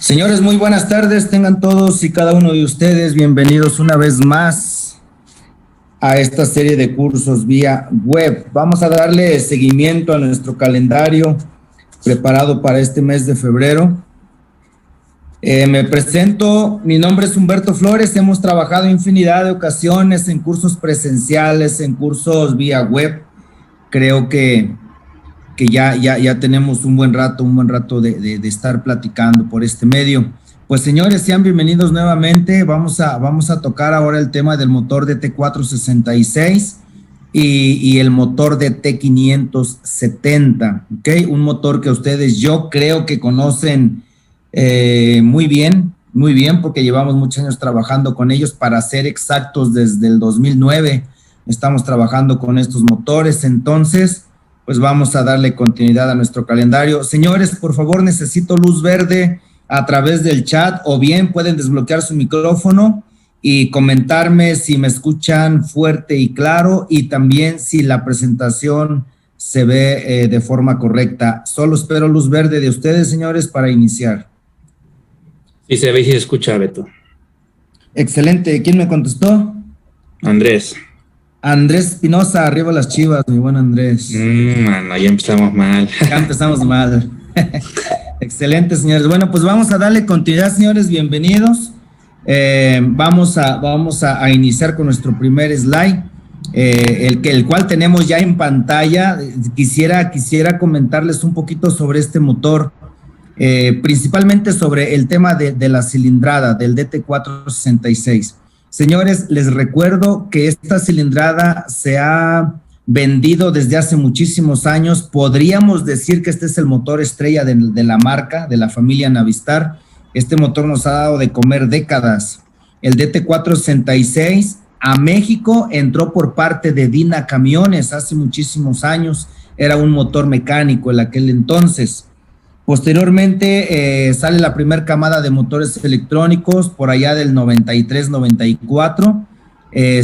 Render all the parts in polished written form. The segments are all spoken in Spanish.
Señores, muy buenas tardes, tengan todos y cada uno de ustedes bienvenidos una vez más a esta serie de cursos vía web. Vamos a darle seguimiento a nuestro calendario preparado para este mes de febrero. Me presento, mi nombre es Humberto Flores, hemos trabajado infinidad de ocasiones en cursos presenciales, en cursos vía web. Creo que ya tenemos un buen rato de estar platicando por este medio. Pues señores, sean bienvenidos nuevamente. Vamos a tocar ahora el tema del motor DT466 y el motor DT570, ¿ok? Un motor que ustedes yo creo que conocen muy bien, porque llevamos muchos años trabajando con ellos. Para ser exactos, desde el 2009 estamos trabajando con estos motores. Entonces, pues vamos a darle continuidad a nuestro calendario. Señores, por favor, necesito luz verde a través del chat, o bien pueden desbloquear su micrófono y comentarme si me escuchan fuerte y claro, y también si la presentación se ve de forma correcta. Solo espero luz verde de ustedes, señores, para iniciar. Sí, se ve y se escucha, Beto. Excelente. ¿Quién me contestó? Andrés. Andrés Espinosa, arriba las Chivas, mi buen Andrés. Mano, ya empezamos mal. Ya empezamos mal. Excelente, señores. Bueno, pues vamos a darle continuidad, señores. Bienvenidos. Vamos a iniciar con nuestro primer slide, el cual tenemos ya en pantalla. Quisiera comentarles un poquito sobre este motor, principalmente sobre el tema de la cilindrada del DT466. Señores, les recuerdo que esta cilindrada se ha vendido desde hace muchísimos años. Podríamos decir que este es el motor estrella de la marca, de la familia Navistar. Este motor nos ha dado de comer décadas. El DT466 a México entró por parte de Dina Camiones hace muchísimos años. Era un motor mecánico en aquel entonces. Posteriormente sale la primera camada de motores electrónicos por allá del 93-94,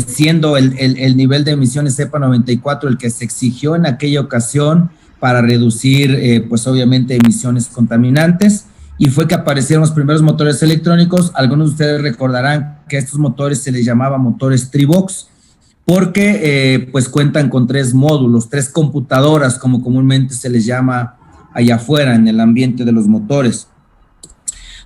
siendo el nivel de emisiones EPA 94 el que se exigió en aquella ocasión para reducir, pues obviamente, emisiones contaminantes, y fue que aparecieron los primeros motores electrónicos. Algunos de ustedes recordarán que a estos motores se les llamaba motores Tribox, porque pues cuentan con 3 módulos, 3 computadoras, como comúnmente se les llama allá afuera en el ambiente de los motores.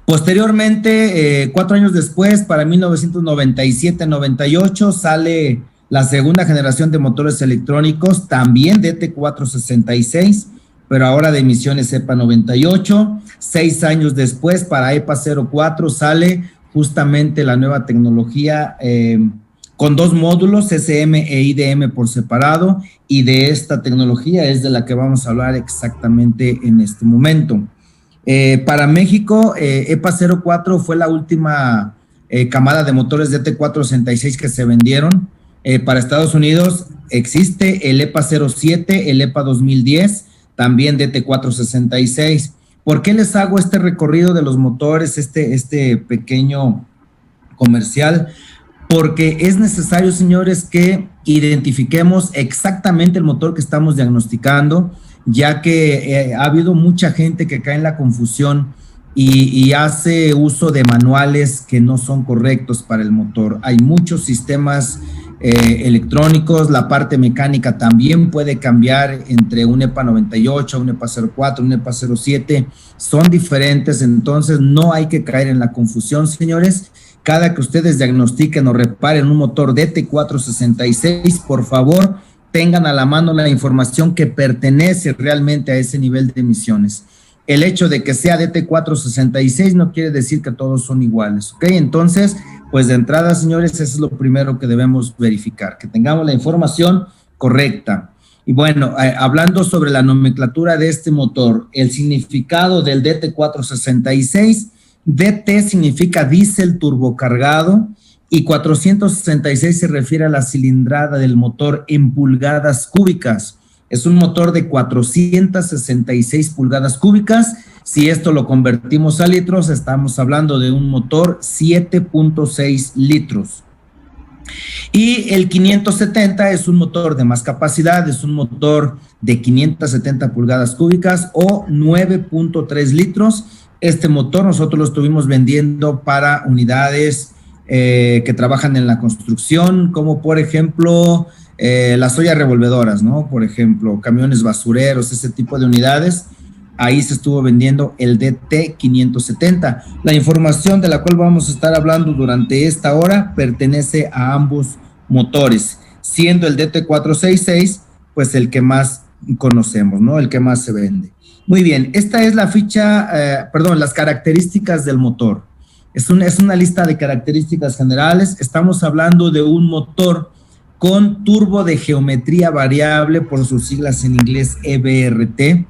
Posteriormente, 4 años después, para 1997-98, sale la segunda generación de motores electrónicos, también DT466, pero ahora de emisiones EPA 98. 6 años después, para EPA 04, sale justamente la nueva tecnología con 2 módulos, SM e IDM por separado, y de esta tecnología es de la que vamos a hablar exactamente en este momento. Para México, EPA 04 fue la última camada de motores DT466 que se vendieron. Para Estados Unidos existe el EPA 07, el EPA 2010, también DT466. ¿Por qué les hago este recorrido de los motores, este pequeño comercial? Porque es necesario, señores, que identifiquemos exactamente el motor que estamos diagnosticando, ya que ha habido mucha gente que cae en la confusión y hace uso de manuales que no son correctos para el motor. Hay muchos sistemas electrónicos, la parte mecánica también puede cambiar entre un EPA 98, un EPA 04, un EPA 07, son diferentes. Entonces no hay que caer en la confusión, señores. Cada que ustedes diagnostiquen o reparen un motor DT466, por favor, tengan a la mano la información que pertenece realmente a ese nivel de emisiones. El hecho de que sea DT466 no quiere decir que todos son iguales, ¿ok? Entonces, pues de entrada, señores, eso es lo primero que debemos verificar, que tengamos la información correcta. Y bueno, hablando sobre la nomenclatura de este motor, el significado del DT466, DT significa diésel turbocargado y 466 se refiere a la cilindrada del motor en pulgadas cúbicas. Es un motor de 466 pulgadas cúbicas. Si esto lo convertimos a litros, estamos hablando de un motor 7.6 litros. Y el 570 es un motor de más capacidad, es un motor de 570 pulgadas cúbicas o 9.3 litros. Este motor nosotros lo estuvimos vendiendo para unidades que trabajan en la construcción, como por ejemplo las ollas revolvedoras, ¿no? Por ejemplo, camiones basureros, ese tipo de unidades. Ahí se estuvo vendiendo el DT570. La información de la cual vamos a estar hablando durante esta hora pertenece a ambos motores, siendo el DT466 pues el que más conocemos, ¿no? El que más se vende. Muy bien, esta es la ficha, las características del motor. Es una lista de características generales. Estamos hablando de un motor con turbo de geometría variable, por sus siglas en inglés EBRT.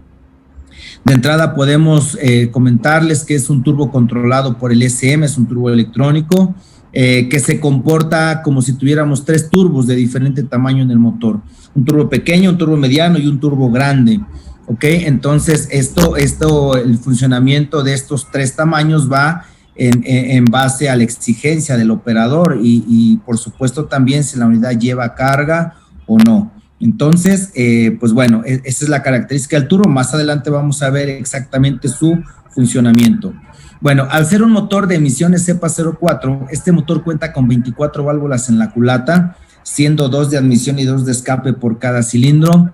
De entrada podemos comentarles que es un turbo controlado por el SM, es un turbo electrónico, que se comporta como si tuviéramos 3 turbos de diferente tamaño en el motor. Un turbo pequeño, un turbo mediano y un turbo grande. ¿Ok? Entonces, el funcionamiento de estos 3 tamaños va en base a la exigencia del operador y por supuesto también si la unidad lleva carga o no. Entonces, pues bueno, esa es la característica del turbo. Más adelante vamos a ver exactamente su funcionamiento. Bueno, al ser un motor de emisiones EPA 04, este motor cuenta con 24 válvulas en la culata, siendo 2 de admisión y 2 de escape por cada cilindro.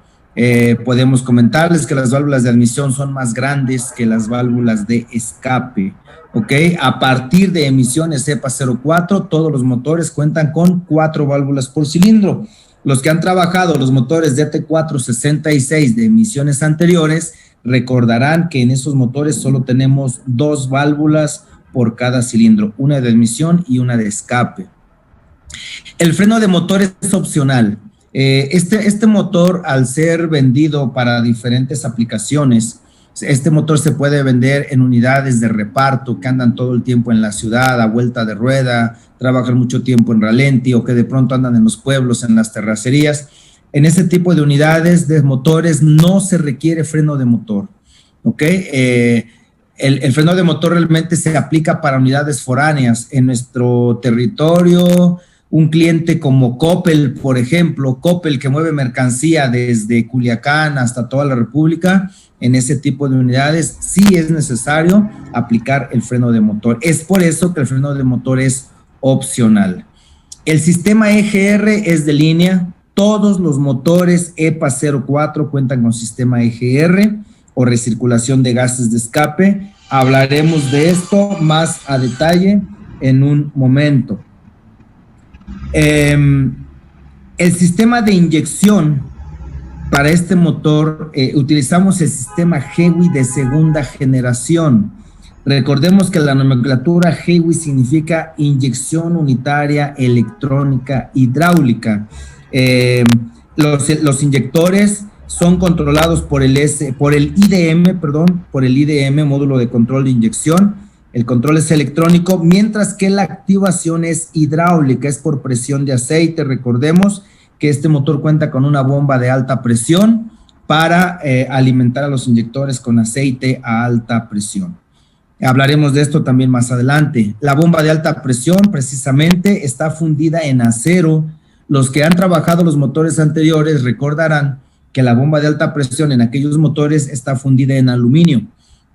Podemos comentarles que las válvulas de admisión son más grandes que las válvulas de escape. ¿Ok? A partir de emisiones EPA 04, todos los motores cuentan con 4 válvulas por cilindro. Los que han trabajado los motores DT466 de emisiones anteriores recordarán que en esos motores solo tenemos 2 válvulas por cada cilindro, una de admisión y una de escape. El freno de motor es opcional. Este motor, al ser vendido para diferentes aplicaciones, este motor se puede vender en unidades de reparto que andan todo el tiempo en la ciudad, a vuelta de rueda, trabajan mucho tiempo en ralenti o que de pronto andan en los pueblos, en las terracerías. En ese tipo de unidades de motores no se requiere freno de motor, ¿ok? El freno de motor realmente se aplica para unidades foráneas. En nuestro territorio, un cliente como Coppel, por ejemplo, Coppel que mueve mercancía desde Culiacán hasta toda la República, en ese tipo de unidades sí es necesario aplicar el freno de motor. Es por eso que el freno de motor es opcional. El sistema EGR es de línea. Todos los motores EPA 04 cuentan con sistema EGR o recirculación de gases de escape. Hablaremos de esto más a detalle en un momento. El sistema de inyección para este motor, utilizamos el sistema HEWI de segunda generación. Recordemos que la nomenclatura HEWI significa inyección unitaria electrónica hidráulica. Los inyectores son controlados por el IDM, módulo de control de inyección. El control es electrónico, mientras que la activación es hidráulica, es por presión de aceite. Recordemos que este motor cuenta con una bomba de alta presión para alimentar a los inyectores con aceite a alta presión. Hablaremos de esto también más adelante. La bomba de alta presión precisamente está fundida en acero. Los que han trabajado los motores anteriores recordarán que la bomba de alta presión en aquellos motores está fundida en aluminio.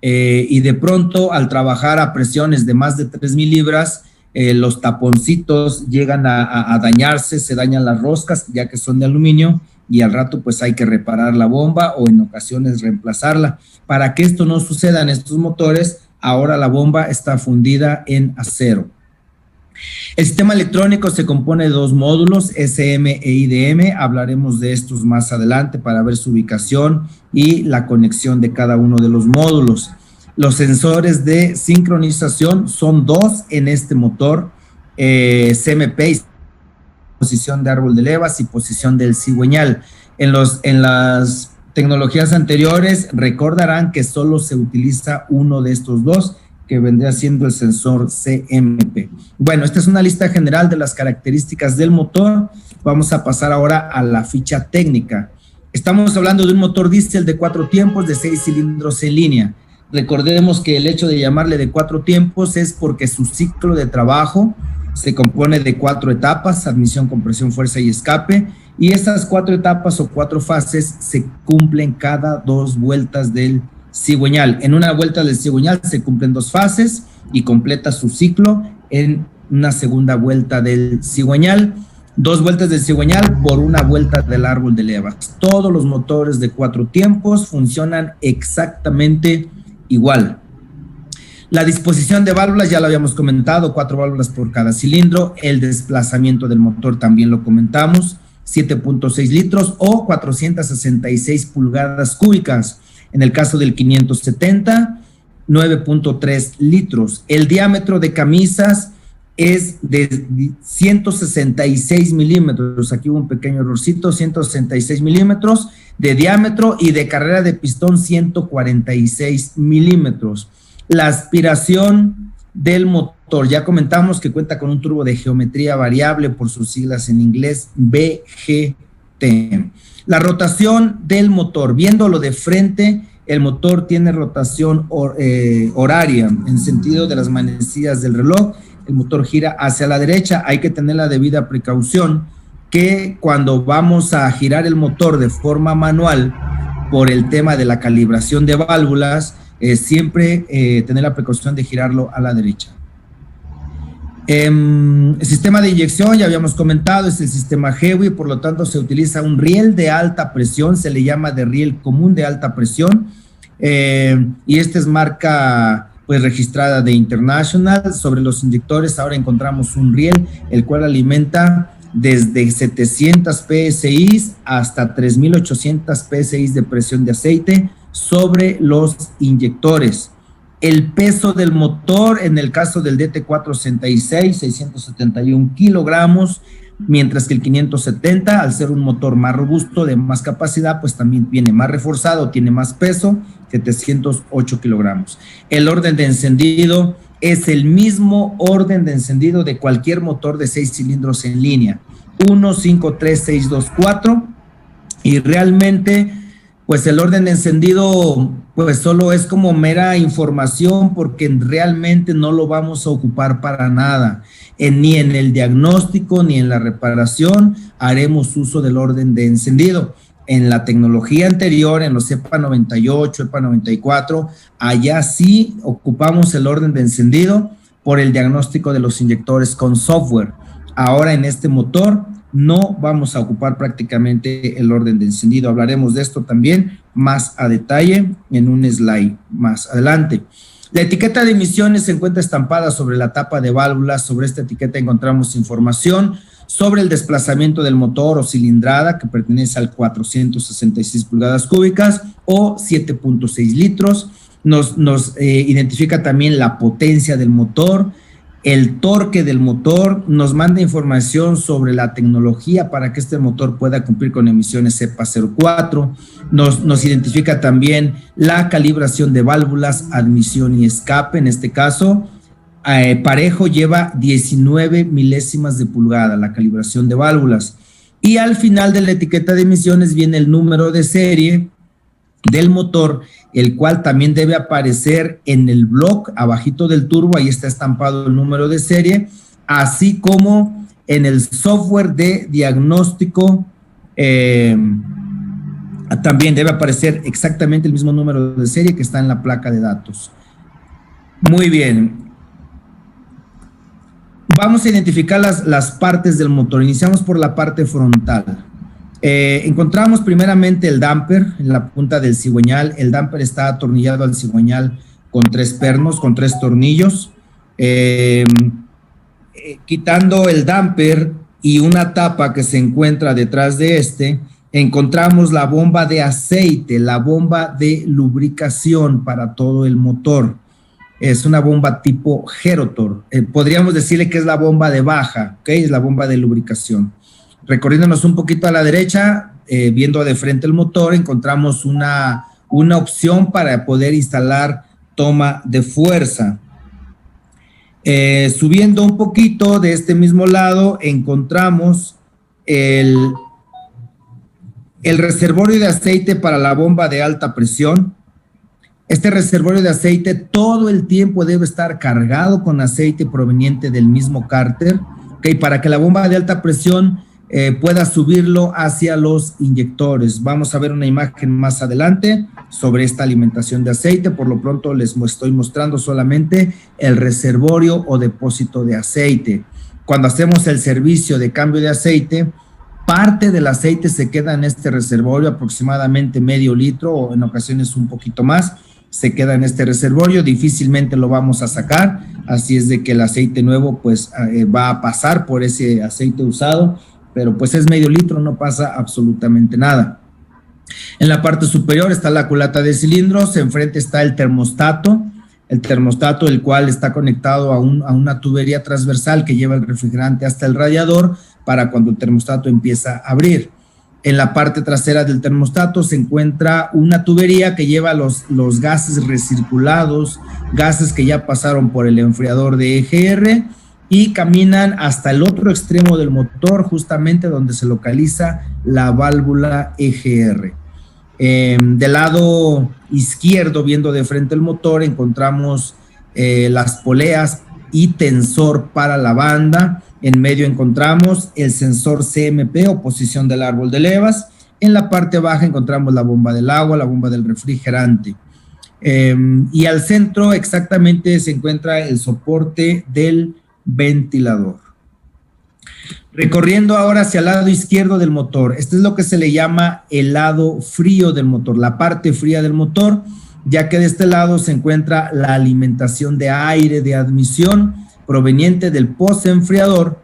Y de pronto, al trabajar a presiones de más de 3,000 libras, los taponcitos llegan a dañarse, se dañan las roscas ya que son de aluminio y al rato pues hay que reparar la bomba o en ocasiones reemplazarla. Para que esto no suceda en estos motores, ahora la bomba está fundida en acero. El sistema electrónico se compone de 2 módulos, SM e IDM. Hablaremos de estos más adelante para ver su ubicación y la conexión de cada uno de los módulos. Los sensores de sincronización son 2 en este motor, CMP, posición de árbol de levas y posición del cigüeñal. En las tecnologías anteriores recordarán que solo se utiliza uno de estos 2, que vendría siendo el sensor CMP. Bueno, esta es una lista general de las características del motor. Vamos a pasar ahora a la ficha técnica. Estamos hablando de un motor diésel de 4 tiempos de 6 cilindros en línea. Recordemos que el hecho de llamarle de 4 tiempos es porque su ciclo de trabajo se compone de 4 etapas: admisión, compresión, fuerza y escape, y estas 4 etapas o 4 fases se cumplen cada 2 vueltas del cigüeñal. En una vuelta del cigüeñal se cumplen 2 fases y completa su ciclo en una segunda vuelta del cigüeñal. 2 vueltas del cigüeñal por una vuelta del árbol de levas. Todos los motores de 4 tiempos funcionan exactamente igual. La disposición de válvulas ya lo habíamos comentado, 4 válvulas por cada cilindro. El desplazamiento del motor también lo comentamos, 7.6 litros o 466 pulgadas cúbicas. En el caso del 570, 9.3 litros. El diámetro de camisas es de 166 milímetros. Aquí hubo un pequeño errorcito, 166 milímetros de diámetro y de carrera de pistón 146 milímetros. La aspiración del motor, ya comentamos que cuenta con un turbo de geometría variable, por sus siglas en inglés, BGT. La rotación del motor, viéndolo de frente, el motor tiene rotación horaria, en sentido de las manecillas del reloj. El motor gira hacia la derecha. Hay que tener la debida precaución que cuando vamos a girar el motor de forma manual, por el tema de la calibración de válvulas, siempre tener la precaución de girarlo a la derecha. El sistema de inyección, ya habíamos comentado, es el sistema Hewi, por lo tanto se utiliza un riel de alta presión, se le llama de riel común de alta presión, y esta es marca pues registrada de International. Sobre los inyectores ahora encontramos un riel, el cual alimenta desde 700 PSI hasta 3800 PSI de presión de aceite sobre los inyectores. El peso del motor, en el caso del DT466, 671 kilogramos, mientras que el 570, al ser un motor más robusto, de más capacidad, pues también viene más reforzado, tiene más peso, 708 kilogramos. El orden de encendido es el mismo orden de encendido de cualquier motor de 6 cilindros en línea, 1, 5, 3, 6, 2, 4, y realmente pues el orden de encendido pues solo es como mera información, porque realmente no lo vamos a ocupar para nada, ni en el diagnóstico ni en la reparación haremos uso del orden de encendido. En la tecnología anterior, en los EPA 98, EPA 94, allá sí ocupamos el orden de encendido por el diagnóstico de los inyectores con software. Ahora en este motor no vamos a ocupar prácticamente el orden de encendido. Hablaremos de esto también más a detalle en un slide más adelante. La etiqueta de emisiones se encuentra estampada sobre la tapa de válvulas. Sobre esta etiqueta encontramos información sobre el desplazamiento del motor o cilindrada, que pertenece al 466 pulgadas cúbicas o 7.6 litros. Nos identifica también la potencia del motor, el torque del motor, nos manda información sobre la tecnología para que este motor pueda cumplir con emisiones EPA 04, nos identifica también la calibración de válvulas, admisión y escape. En este caso, parejo lleva 19 milésimas de pulgada la calibración de válvulas. Y al final de la etiqueta de emisiones viene el número de serie del motor, el cual también debe aparecer en el block abajito del turbo. Ahí está estampado el número de serie, así como en el software de diagnóstico también debe aparecer exactamente el mismo número de serie que está en la placa de datos. Muy bien, vamos a identificar las partes del motor. Iniciamos por la parte frontal. Encontramos primeramente el damper en la punta del cigüeñal. El damper está atornillado al cigüeñal con 3 pernos, con 3 tornillos. Quitando el damper y una tapa que se encuentra detrás de este, encontramos la bomba de aceite, la bomba de lubricación para todo el motor. Es una bomba tipo Gerotor. Podríamos decirle que es la bomba de baja, ¿ok? Es la bomba de lubricación. Recorriéndonos un poquito a la derecha, viendo de frente el motor, encontramos una opción para poder instalar toma de fuerza. Subiendo un poquito de este mismo lado, encontramos el reservorio de aceite para la bomba de alta presión. Este reservorio de aceite todo el tiempo debe estar cargado con aceite proveniente del mismo cárter, ¿okay? Para que la bomba de alta presión pueda subirlo hacia los inyectores. Vamos a ver una imagen más adelante sobre esta alimentación de aceite. Por lo pronto les estoy mostrando solamente el reservorio o depósito de aceite. Cuando hacemos el servicio de cambio de aceite, parte del aceite se queda en este reservorio, aproximadamente medio litro o en ocasiones un poquito más, se queda en este reservorio, difícilmente lo vamos a sacar, así es de que el aceite nuevo pues va a pasar por ese aceite usado, pero pues es medio litro, no pasa absolutamente nada. En la parte superior está la culata de cilindros, enfrente está el termostato, el cual está conectado a una tubería transversal que lleva el refrigerante hasta el radiador para cuando el termostato empieza a abrir. En la parte trasera del termostato se encuentra una tubería que lleva los gases recirculados, gases que ya pasaron por el enfriador de EGR y caminan hasta el otro extremo del motor, justamente donde se localiza la válvula EGR. Del lado izquierdo, viendo de frente el motor, encontramos las poleas y tensor para la banda. En medio encontramos el sensor CMP o posición del árbol de levas. En la parte baja encontramos la bomba del agua, la bomba del refrigerante. Y al centro exactamente se encuentra el soporte del ventilador. Recorriendo ahora hacia el lado izquierdo del motor, este es lo que se le llama el lado frío del motor, la parte fría del motor, ya que de este lado se encuentra la alimentación de aire de admisión proveniente del postenfriador.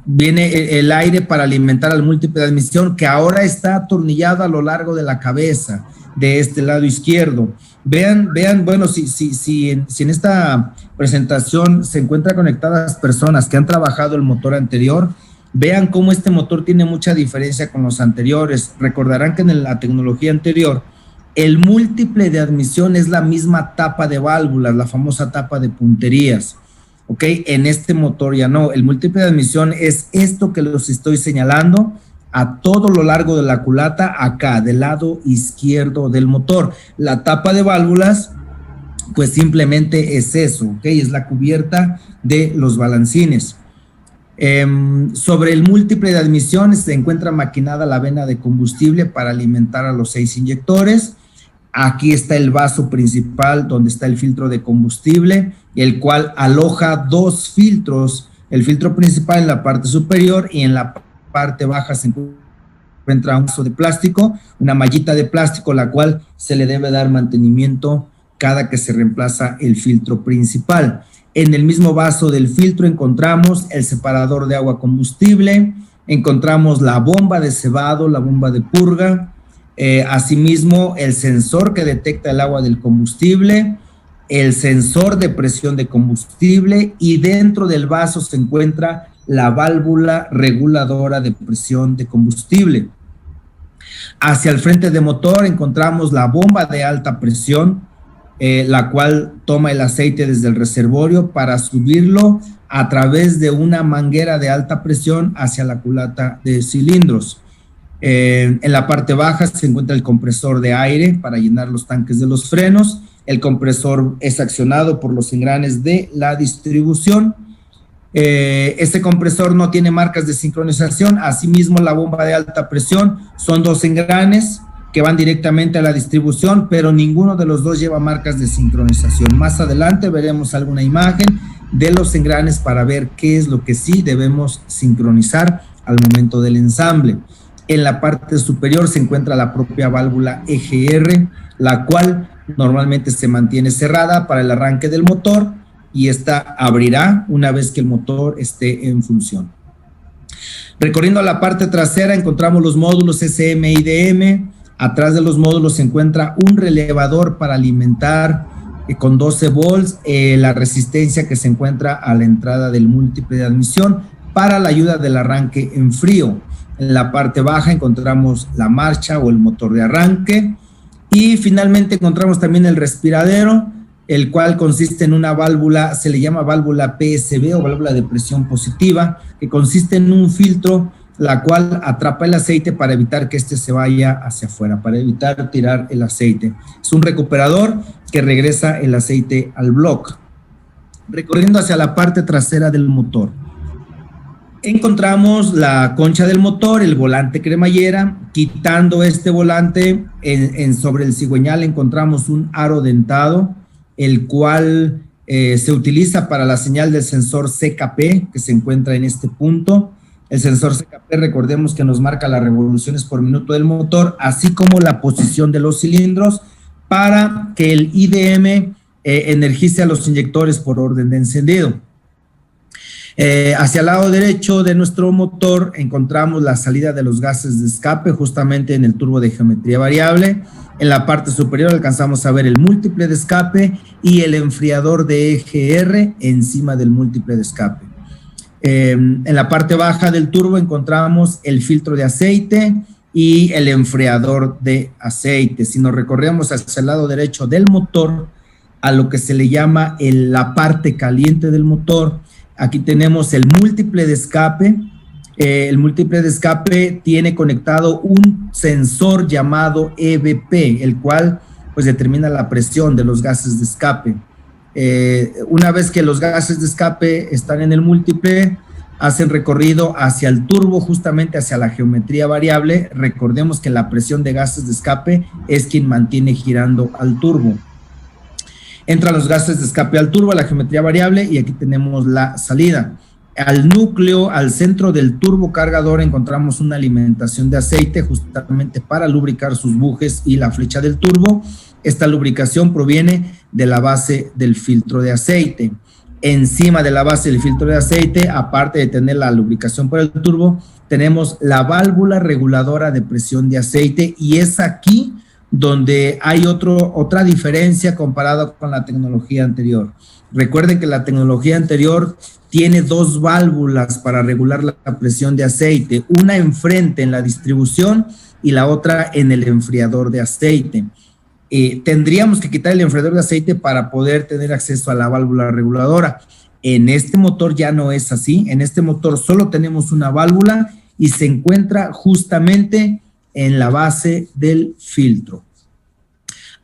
Viene el aire para alimentar al múltiple de admisión, que ahora está atornillado a lo largo de la cabeza de este lado izquierdo. Vean, bueno, si en esta presentación se encuentran conectadas personas que han trabajado el motor anterior, vean cómo este motor tiene mucha diferencia con los anteriores. Recordarán que en la tecnología anterior, el múltiple de admisión es la misma tapa de válvulas, la famosa tapa de punterías. ¿Ok? En este motor ya no. El múltiple de admisión es esto que los estoy señalando a todo lo largo de la culata, acá, del lado izquierdo del motor. La tapa de válvulas, pues simplemente es eso, ¿ok? Es la cubierta de los balancines. Sobre el múltiple de admisión se encuentra maquinada la vena de combustible para alimentar a los 6 inyectores. Aquí está el vaso principal donde está el filtro de combustible, el cual aloja 2 filtros, el filtro principal en la parte superior y en la parte baja se encuentra un vaso de plástico, una mallita de plástico, la cual se le debe dar mantenimiento cada que se reemplaza el filtro principal. En el mismo vaso del filtro encontramos el separador de agua combustible, encontramos la bomba de cebado, la bomba de purga, asimismo el sensor que detecta el agua del combustible, el sensor de presión de combustible, y dentro del vaso se encuentra la válvula reguladora de presión de combustible. Hacia el frente de motor encontramos la bomba de alta presión, la cual toma el aceite desde el reservorio para subirlo a través de una manguera de alta presión hacia la culata de cilindros. En la parte baja se encuentra el compresor de aire para llenar los tanques de los frenos. El compresor es accionado por los engranes de la distribución. Este compresor no tiene marcas de sincronización. Asimismo, la bomba de alta presión son 2 engranes que van directamente a la distribución, pero ninguno de los 2 lleva marcas de sincronización. Más adelante veremos alguna imagen de los engranes para ver qué es lo que sí debemos sincronizar al momento del ensamble. En la parte superior se encuentra la propia válvula EGR, la cual normalmente se mantiene cerrada para el arranque del motor, y esta abrirá una vez que el motor esté en función. Recorriendo la parte trasera encontramos los módulos SM y DM. Atrás de los módulos se encuentra un relevador para alimentar con 12 volts la resistencia que se encuentra a la entrada del múltiple de admisión para la ayuda del arranque en frío. En la parte baja encontramos la marcha o el motor de arranque, y finalmente encontramos también el respiradero, el cual consiste en una válvula, se le llama válvula PSB o válvula de presión positiva, que consiste en un filtro la cual atrapa el aceite para evitar que éste se vaya hacia afuera, para evitar tirar el aceite. Es un recuperador que regresa el aceite al bloque. Recorriendo hacia la parte trasera del motor, Encontramos la concha del motor, el volante cremallera. Quitando este volante, sobre el cigüeñal encontramos un aro dentado, el cual se utiliza para la señal del sensor CKP, que se encuentra en este punto. El sensor CKP, recordemos que nos marca las revoluciones por minuto del motor, así como la posición de los cilindros, para que el IDM energice a los inyectores por orden de encendido. Hacia el lado derecho de nuestro motor encontramos la salida de los gases de escape, justamente en el turbo de geometría variable. En la parte superior alcanzamos a ver el múltiple de escape y el enfriador de EGR encima del múltiple de escape. En la parte baja del turbo encontramos el filtro de aceite y el enfriador de aceite. Si nos recorremos hacia el lado derecho del motor, a lo que se le llama la parte caliente del motor, aquí tenemos el múltiple de escape. El múltiple de escape tiene conectado un sensor llamado EBP, el cual pues determina la presión de los gases de escape. Una vez que los gases de escape están en el múltiple, hacen recorrido hacia el turbo, justamente hacia la geometría variable. Recordemos que la presión de gases de escape es quien mantiene girando al turbo. Entran los gases de escape al turbo, a la geometría variable, y aquí tenemos la salida. Al núcleo, al centro del turbo cargador, encontramos una alimentación de aceite justamente para lubricar sus bujes y la flecha del turbo. Esta lubricación proviene de la base del filtro de aceite. Encima de la base del filtro de aceite, aparte de tener la lubricación para el turbo, tenemos la válvula reguladora de presión de aceite, y es aquí donde hay otra diferencia comparada con la tecnología anterior. Recuerden que la tecnología anterior tiene dos válvulas para regular la presión de aceite, una enfrente en la distribución y la otra en el enfriador de aceite. Tendríamos que quitar el enfriador de aceite para poder tener acceso a la válvula reguladora. En este motor ya no es así. En este motor solo tenemos una válvula y se encuentra justamente en la base del filtro.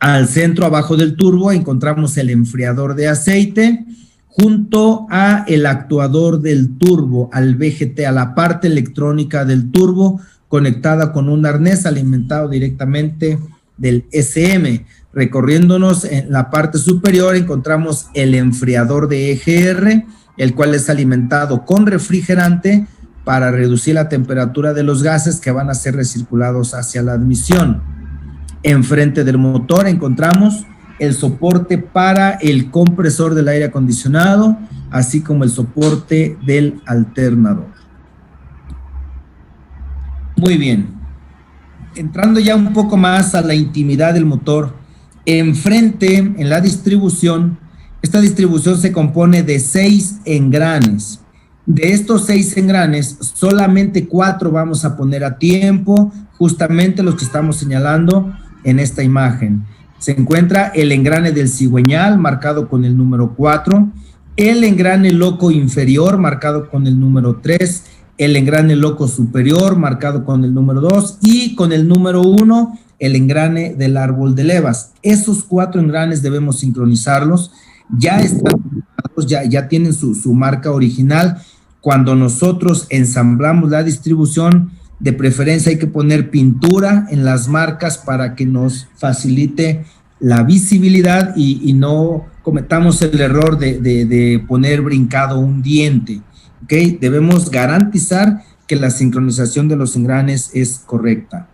Al centro, abajo del turbo, encontramos el enfriador de aceite junto a el actuador del turbo, al VGT, a la parte electrónica del turbo, conectada con un arnés alimentado directamente del SM. Recorriéndonos en la parte superior encontramos el enfriador de EGR, el cual es alimentado con refrigerante para reducir la temperatura de los gases que van a ser recirculados hacia la admisión. Enfrente del motor encontramos el soporte para el compresor del aire acondicionado, así como el soporte del alternador. Muy bien. Entrando ya un poco más a la intimidad del motor, enfrente, en la distribución, esta distribución se compone de 6 engranes. De estos 6 engranes, solamente 4 vamos a poner a tiempo, justamente los que estamos señalando en esta imagen. Se encuentra el engrane del cigüeñal, marcado con el número 4, el engrane loco inferior, marcado con el número 3, el engrane loco superior, marcado con el número 2, y con el número 1, el engrane del árbol de levas. Esos 4 engranes debemos sincronizarlos. Ya están, ya tienen su marca original. Cuando nosotros ensamblamos la distribución, de preferencia hay que poner pintura en las marcas para que nos facilite la visibilidad y no cometamos el error de poner brincado un diente. ¿Okay? Debemos garantizar que la sincronización de los engranes es correcta.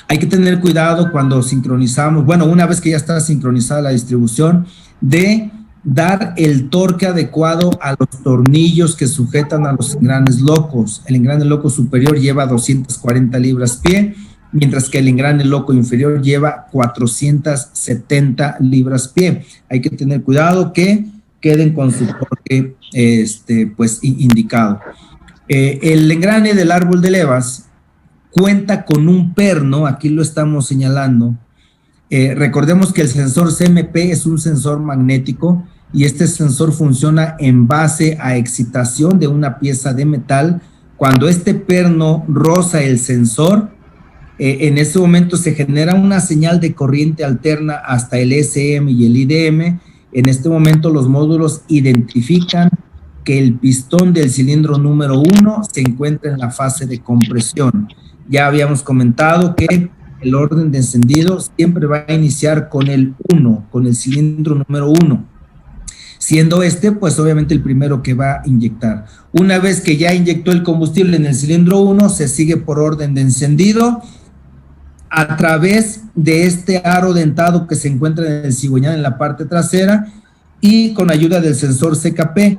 Hay que tener cuidado cuando sincronizamos, bueno, una vez que ya está sincronizada la distribución, de dar el torque adecuado a los tornillos que sujetan a los engranes locos. El engrane loco superior lleva 240 libras-pie, mientras que el engrane loco inferior lleva 470 libras-pie. Hay que tener cuidado que queden con su torque pues indicado. El engrane del árbol de levas cuenta con un perno, aquí lo estamos señalando. Recordemos que el sensor CMP es un sensor magnético y este sensor funciona en base a excitación de una pieza de metal. Cuando este perno roza el sensor, en ese momento se genera una señal de corriente alterna hasta el SM y el IDM. En este momento los módulos identifican que el pistón del cilindro número 1 se encuentra en la fase de compresión. Ya habíamos comentado que el orden de encendido siempre va a iniciar con el 1, con el cilindro número 1, siendo pues obviamente el primero que va a inyectar. Una vez que ya inyectó el combustible en el cilindro 1, se sigue por orden de encendido a través de este aro dentado que se encuentra en el cigüeñal en la parte trasera, y con ayuda del sensor CKP,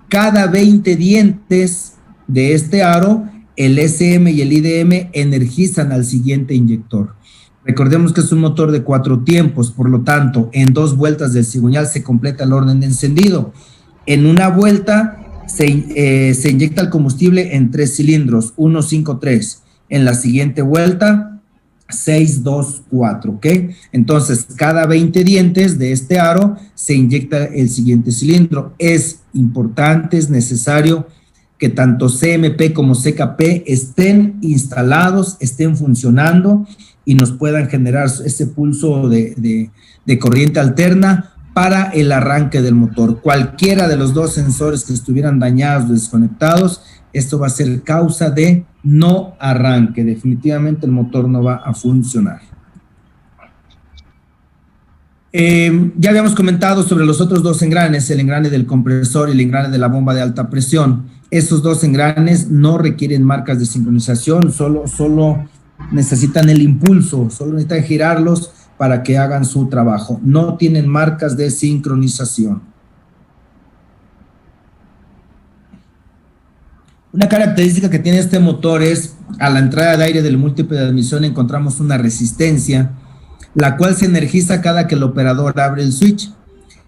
cada 20 dientes de este aro, el SM y el IDM energizan al siguiente inyector. Recordemos que es un motor de 4 tiempos, por lo tanto, en 2 vueltas del cigüeñal se completa el orden de encendido. En una vuelta se inyecta el combustible en 3 cilindros, 1, 5, 3. En la siguiente vuelta, 6, 2, 4, ¿ok? Entonces, cada 20 dientes de este aro se inyecta el siguiente cilindro. Es importante, es necesario que tanto CMP como CKP estén instalados, estén funcionando y nos puedan generar ese pulso de corriente alterna para el arranque del motor. Cualquiera de los 2 sensores que estuvieran dañados o desconectados, esto va a ser causa de no arranque. Definitivamente el motor no va a funcionar. Ya habíamos comentado sobre los otros 2 engranes, el engrane del compresor y el engrane de la bomba de alta presión. Esos 2 engranes no requieren marcas de sincronización, solo necesitan el impulso, solo necesitan girarlos para que hagan su trabajo. No tienen marcas de sincronización. Una característica que tiene este motor es, a la entrada de aire del múltiple de admisión encontramos una resistencia, la cual se energiza cada que el operador abre el switch.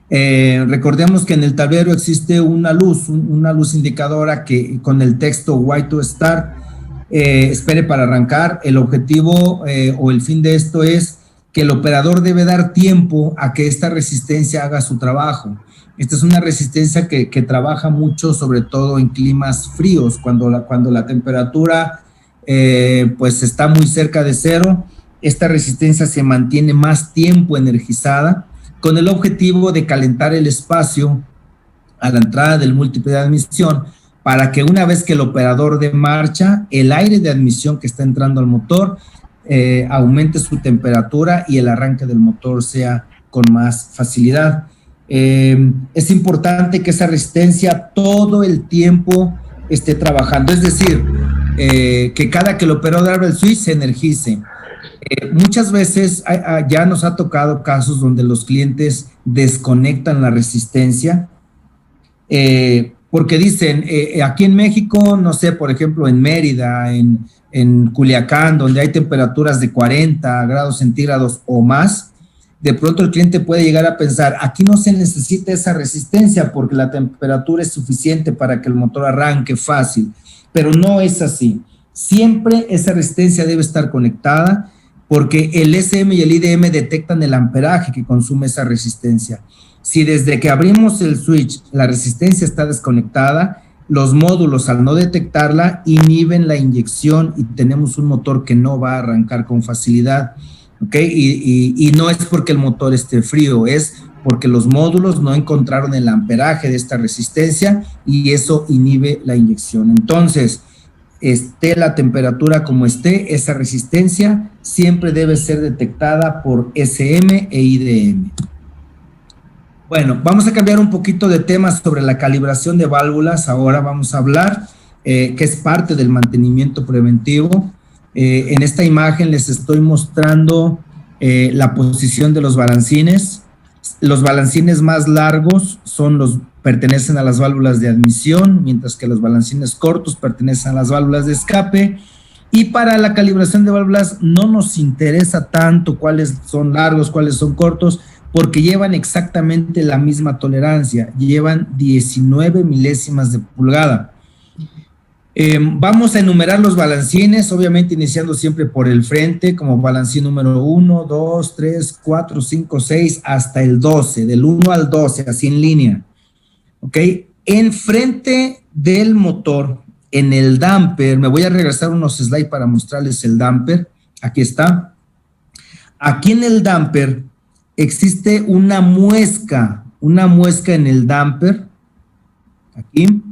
Recordemos que en el tablero existe una luz indicadora que con el texto "Why to start", espere para arrancar. El objetivo o el fin de esto es que el operador debe dar tiempo a que esta resistencia haga su trabajo. Esta es una resistencia que trabaja mucho, sobre todo en climas fríos, cuando la temperatura pues está muy cerca de 0. Esta resistencia se mantiene más tiempo energizada con el objetivo de calentar el espacio a la entrada del múltiple de admisión, para que una vez que el operador dé marcha, el aire de admisión que está entrando al motor aumente su temperatura y el arranque del motor sea con más facilidad. Es importante que esa resistencia todo el tiempo esté trabajando, es decir, que cada que el operador abra el switch se energice. Muchas veces ya nos ha tocado casos donde los clientes desconectan la resistencia porque dicen, aquí en México, no sé, por ejemplo, en Mérida, en Culiacán, donde hay temperaturas de 40 grados centígrados o más, de pronto el cliente puede llegar a pensar, aquí no se necesita esa resistencia porque la temperatura es suficiente para que el motor arranque fácil, pero no es así. Siempre esa resistencia debe estar conectada porque el SM y el IDM detectan el amperaje que consume esa resistencia. Si desde que abrimos el switch la resistencia está desconectada, los módulos, al no detectarla, inhiben la inyección y tenemos un motor que no va a arrancar con facilidad. ¿Okay? Y no es porque el motor esté frío, es porque los módulos no encontraron el amperaje de esta resistencia y eso inhibe la inyección. Entonces, esté la temperatura como esté, esa resistencia siempre debe ser detectada por SM e IDM. Bueno, vamos a cambiar un poquito de tema sobre la calibración de válvulas. Ahora vamos a hablar, que es parte del mantenimiento preventivo. En esta imagen les estoy mostrando la posición de los balancines. Los balancines más largos pertenecen a las válvulas de admisión, mientras que los balancines cortos pertenecen a las válvulas de escape. Y para la calibración de válvulas no nos interesa tanto cuáles son largos, cuáles son cortos, porque llevan exactamente la misma tolerancia, llevan 19 milésimas de pulgada. Vamos a enumerar los balancines, obviamente iniciando siempre por el frente, como balancín número 1, 2, 3, 4, 5, 6, hasta el 12, del 1 al 12, así en línea. ¿Ok? Enfrente del motor, en el damper, me voy a regresar unos slides para mostrarles el damper. Aquí está. Aquí en el damper existe una muesca en el damper aquí.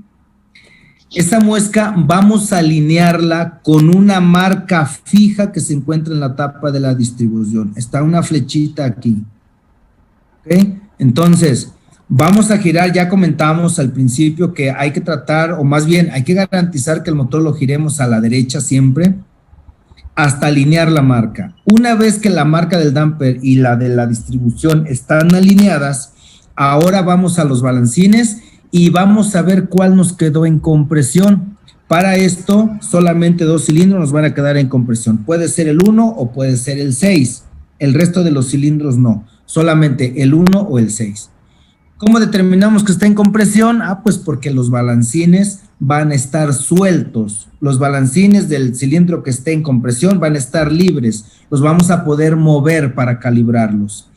Esa muesca vamos a alinearla con una marca fija que se encuentra en la tapa de la distribución. Está una flechita aquí. ¿Ok? Entonces, vamos a girar, ya comentamos al principio que hay que tratar, o más bien, hay que garantizar que el motor lo giremos a la derecha siempre, hasta alinear la marca. Una vez que la marca del damper y la de la distribución están alineadas, ahora vamos a los balancines y vamos a ver cuál nos quedó en compresión. Para esto, solamente 2 cilindros nos van a quedar en compresión. Puede ser el 1 o puede ser el 6. El resto de los cilindros no. Solamente el 1 o el 6. ¿Cómo determinamos que está en compresión? Pues porque los balancines van a estar sueltos. Los balancines del cilindro que esté en compresión van a estar libres. Los vamos a poder mover para calibrarlos.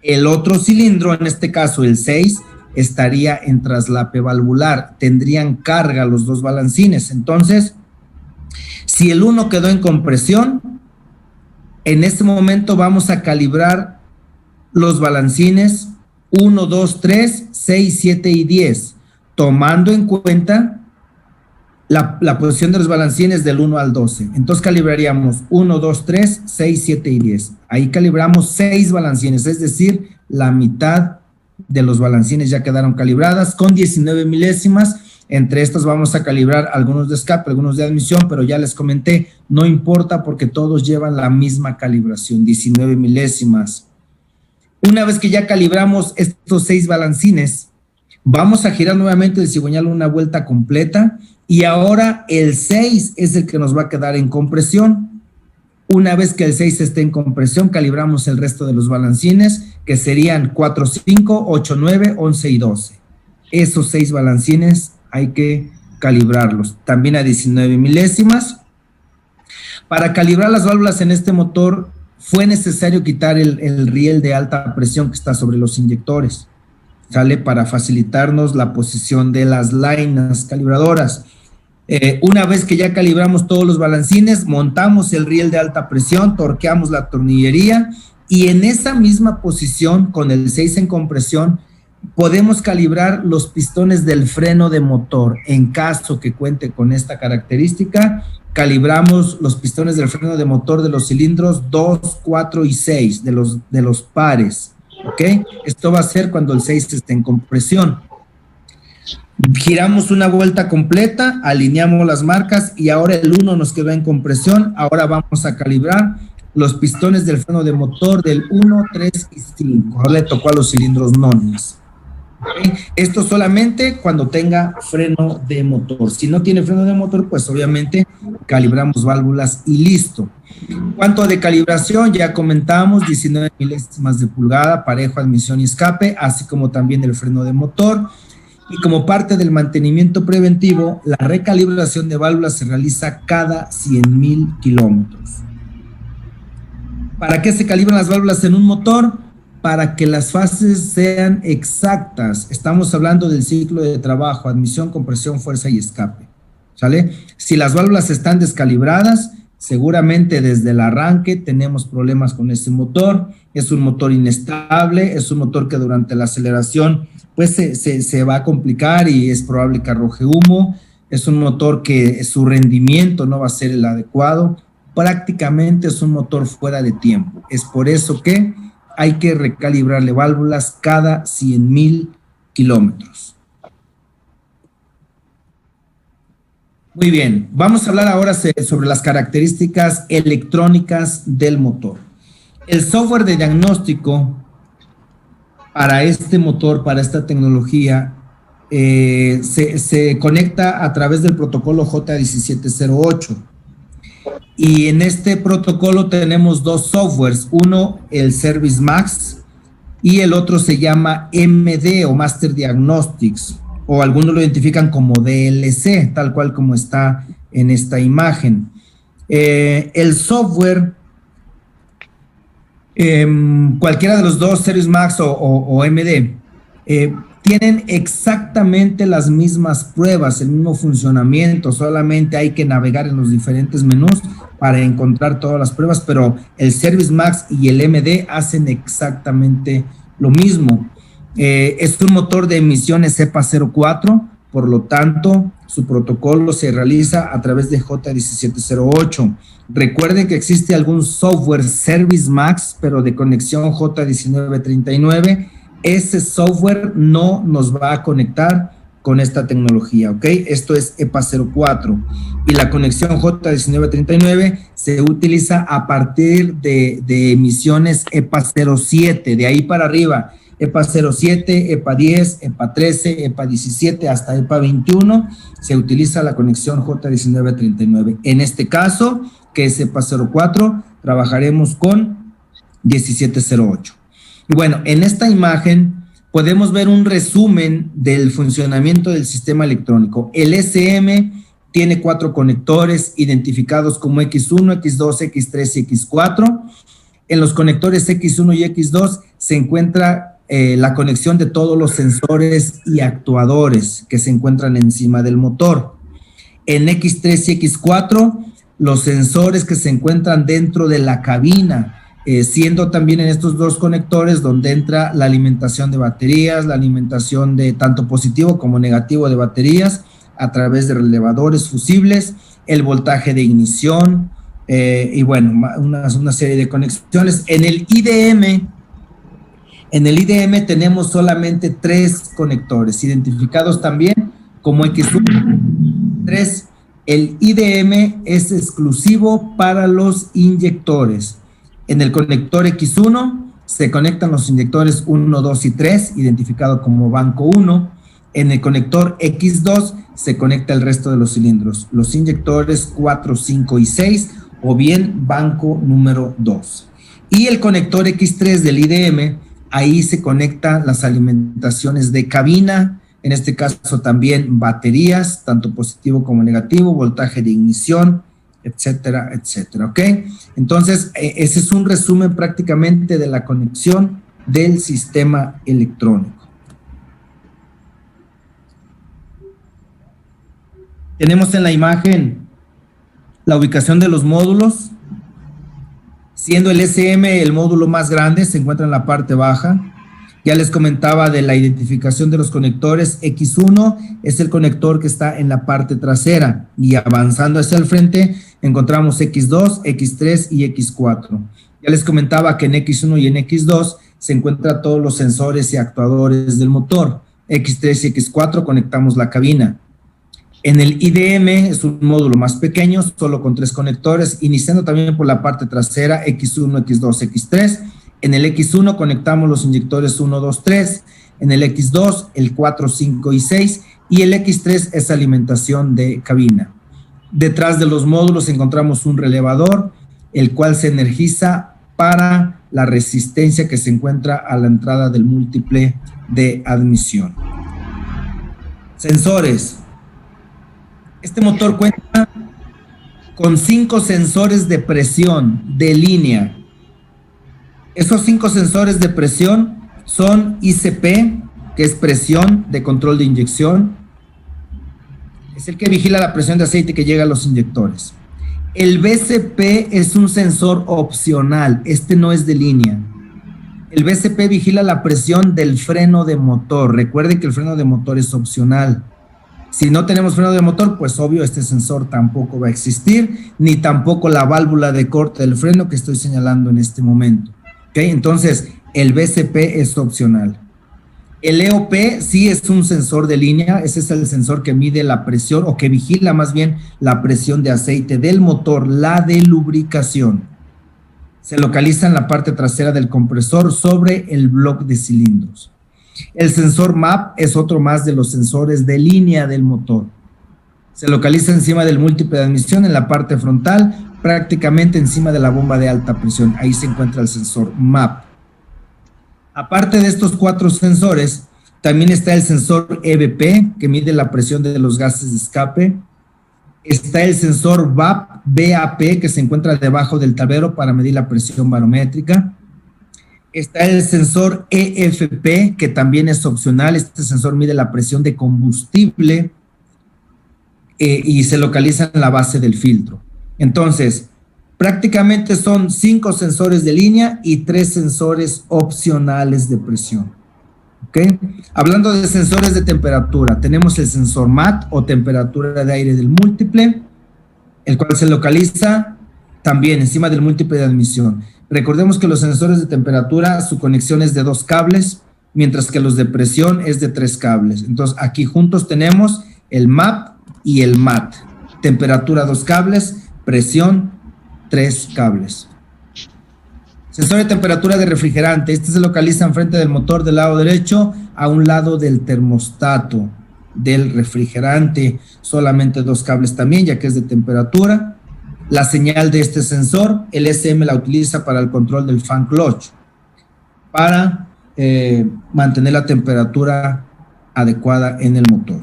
El otro cilindro, en este caso el 6, estaría en traslape valvular. Tendrían carga los dos balancines. Entonces, si el 1 quedó en compresión, en este momento vamos a calibrar los balancines 1, 2, 3, 6, 7 y 10, tomando en cuenta la posición de los balancines del 1 al 12. Entonces calibraríamos 1, 2, 3, 6, 7 y 10. Ahí calibramos 6 balancines, es decir, la mitad de los balancines ya quedaron calibradas con 19 milésimas. Entre estas vamos a calibrar algunos de escape, algunos de admisión, pero ya les comenté, no importa porque todos llevan la misma calibración, 19 milésimas. Una vez que ya calibramos estos 6 balancines, vamos a girar nuevamente el cigüeñal una vuelta completa y ahora el 6 es el que nos va a quedar en compresión. Una vez que el 6 esté en compresión, calibramos el resto de los balancines, que serían 4, 5, 8, 9, 11 y 12. Esos 6 balancines hay que calibrarlos. También a 19 milésimas. Para calibrar las válvulas en este motor, fue necesario quitar el riel de alta presión que está sobre los inyectores, ¿sale? Para facilitarnos la posición de las lainas calibradoras. Una vez que ya calibramos todos los balancines, montamos el riel de alta presión, torqueamos la tornillería y en esa misma posición, con el 6 en compresión, podemos calibrar los pistones del freno de motor. En caso que cuente con esta característica, calibramos los pistones del freno de motor de los cilindros 2, 4 y 6, de los pares, ¿ok? Esto va a ser cuando el 6 esté en compresión. Giramos una vuelta completa, alineamos las marcas y ahora el 1 nos quedó en compresión. Ahora vamos a calibrar los pistones del freno de motor del 1, 3 y 5. Ahora le tocó a los cilindros nones. ¿Okay? Esto solamente cuando tenga freno de motor. Si no tiene freno de motor, pues obviamente calibramos válvulas y listo. Cuanto de calibración, ya comentamos, 19 milésimas de pulgada, parejo, admisión y escape, así como también el freno de motor. Y como parte del mantenimiento preventivo, la recalibración de válvulas se realiza cada 100,000 kilómetros. ¿Para qué se calibran las válvulas en un motor? Para que las fases sean exactas. Estamos hablando del ciclo de trabajo, admisión, compresión, fuerza y escape, ¿sale? Si las válvulas están descalibradas, seguramente desde el arranque tenemos problemas con ese motor. Es un motor inestable, es un motor que durante la aceleración pues se va a complicar y es probable que arroje humo. Es un motor que su rendimiento no va a ser el adecuado. Prácticamente es un motor fuera de tiempo. Es por eso que hay que recalibrarle válvulas cada 100,000 kilómetros. Muy bien, vamos a hablar ahora sobre las características electrónicas del motor. El software de diagnóstico para este motor, para esta tecnología, se conecta a través del protocolo J1708. Y en este protocolo tenemos 2 softwares, uno el Service Max y el otro se llama MD o Master Diagnostics, o algunos lo identifican como DLC, tal cual como está en esta imagen. El software, cualquiera de los dos, Service Max o MD, tienen exactamente las mismas pruebas, el mismo funcionamiento, solamente hay que navegar en los diferentes menús para encontrar todas las pruebas, pero el Service Max y el MD hacen exactamente lo mismo. Es un motor de emisiones EPA 04, por lo tanto, su protocolo se realiza a través de J1708. Recuerden que existe algún software Service Max, pero de conexión J1939. Ese software no nos va a conectar con esta tecnología, ¿ok? Esto es EPA 04. Y la conexión J1939 se utiliza a partir de emisiones EPA 07, de ahí para arriba. EPA 07, EPA 10, EPA 13, EPA 17 hasta EPA 21 se utiliza la conexión J1939. En este caso, que es EPA 04, trabajaremos con 1708. Y bueno, en esta imagen podemos ver un resumen del funcionamiento del sistema electrónico. El SM tiene 4 conectores identificados como X1, X2, X3 y X4. En los conectores X1 y X2 se encuentra la conexión de todos los sensores y actuadores que se encuentran encima del motor. En X3 y X4, los sensores que se encuentran dentro de la cabina, siendo también en estos 2 conectores donde entra la alimentación de baterías, la alimentación de tanto positivo como negativo de baterías a través de relevadores fusibles, el voltaje de ignición y bueno, una serie de conexiones. En el IDM tenemos solamente 3 conectores, identificados también como X1, 3. El IDM es exclusivo para los inyectores. En el conector X1 se conectan los inyectores 1, 2 y 3, identificado como banco 1. En el conector X2 se conecta el resto de los cilindros, los inyectores 4, 5 y 6, o bien banco número 2. Y el conector X3 del IDM, ahí se conectan las alimentaciones de cabina, en este caso también baterías, tanto positivo como negativo, voltaje de ignición, etcétera, etcétera, ¿ok? Entonces, ese es un resumen prácticamente de la conexión del sistema electrónico. Tenemos en la imagen la ubicación de los módulos, siendo el SM el módulo más grande, se encuentra en la parte baja. Ya les comentaba de la identificación de los conectores. X1 es el conector que está en la parte trasera y avanzando hacia el frente encontramos X2, X3 y X4. Ya les comentaba que en X1 y en X2 se encuentran todos los sensores y actuadores del motor. X3 y X4 conectamos la cabina. En el IDM es un módulo más pequeño, solo con 3 conectores, iniciando también por la parte trasera, X1, X2, X3. En el X1 conectamos los inyectores 1, 2, 3. En el X2, el 4, 5 y 6. Y el X3 es alimentación de cabina. Detrás de los módulos encontramos un relevador, el cual se energiza para la resistencia que se encuentra a la entrada del múltiple de admisión. Sensores. Este motor cuenta con 5 sensores de presión de línea. Esos 5 sensores de presión son ICP, que es presión de control de inyección. Es el que vigila la presión de aceite que llega a los inyectores. El BCP es un sensor opcional, este no es de línea. El BCP vigila la presión del freno de motor. Recuerden que el freno de motor es opcional. Si no tenemos freno de motor, pues obvio este sensor tampoco va a existir, ni tampoco la válvula de corte del freno que estoy señalando en este momento. ¿Okay? Entonces, el BCP es opcional. El EOP sí es un sensor de línea, ese es el sensor que mide la presión, o que vigila más bien la presión de aceite del motor, la de lubricación. Se localiza en la parte trasera del compresor sobre el bloque de cilindros. El sensor MAP es otro más de los sensores de línea del motor. Se localiza encima del múltiple de admisión en la parte frontal, prácticamente encima de la bomba de alta presión. Ahí se encuentra el sensor MAP. Aparte de estos 4 sensores, también está el sensor EBP, que mide la presión de los gases de escape. Está el sensor VAP, que se encuentra debajo del tablero para medir la presión barométrica. Está el sensor EFP, que también es opcional. Este sensor mide la presión de combustible y se localiza en la base del filtro. Entonces, prácticamente son 5 sensores de línea y 3 sensores opcionales de presión. ¿Ok? Hablando de sensores de temperatura, tenemos el sensor MAT o temperatura de aire del múltiple, el cual se localiza también encima del múltiple de admisión. Recordemos que los sensores de temperatura, su conexión es de 2 cables, mientras que los de presión es de 3 cables. Entonces, aquí juntos tenemos el MAP y el MAT. Temperatura 2 cables, presión 3 cables. Sensor de temperatura de refrigerante. Este se localiza enfrente del motor del lado derecho, a un lado del termostato del refrigerante. Solamente 2 cables también, ya que es de temperatura. La señal de este sensor, el SM la utiliza para el control del fan clutch, para mantener la temperatura adecuada en el motor.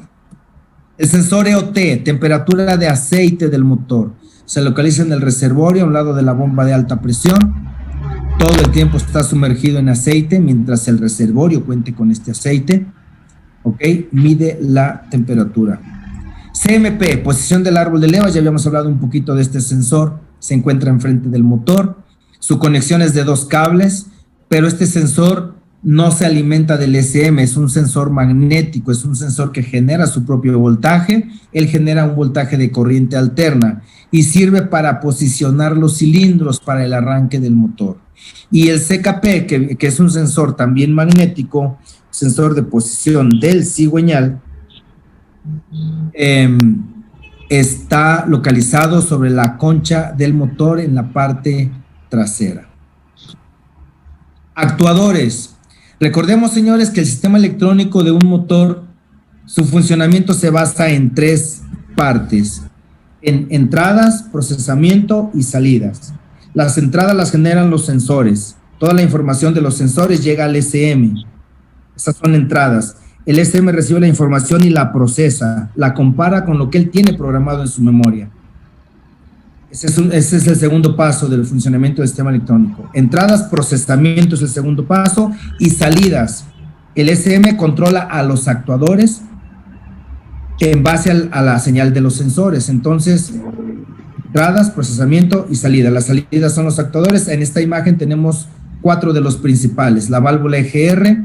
El sensor EOT, temperatura de aceite del motor, se localiza en el reservorio a un lado de la bomba de alta presión. Todo el tiempo está sumergido en aceite mientras el reservorio cuente con este aceite. ¿Ok? Mide la temperatura. CMP, posición del árbol de levas, ya habíamos hablado un poquito de este sensor, se encuentra enfrente del motor, su conexión es de 2 cables, pero este sensor no se alimenta del SM, es un sensor magnético, es un sensor que genera su propio voltaje, él genera un voltaje de corriente alterna y sirve para posicionar los cilindros para el arranque del motor. Y el CKP, que es un sensor también magnético, sensor de posición del cigüeñal, está localizado sobre la concha del motor en la parte trasera. Actuadores. Recordemos, señores, que el sistema electrónico de un motor, su funcionamiento se basa en 3 partes: en entradas, procesamiento y salidas. Las entradas las generan los sensores. Toda la información de los sensores llega al SM. Esas son entradas. El SM recibe la información y la procesa, la compara con lo que él tiene programado en su memoria. Ese es el segundo paso del funcionamiento del sistema electrónico. Entradas, procesamiento es el segundo paso, y salidas. El SM controla a los actuadores en base a la señal de los sensores. Entonces, entradas, procesamiento y salida. Las salidas son los actuadores. En esta imagen tenemos 4 de los principales: la válvula EGR,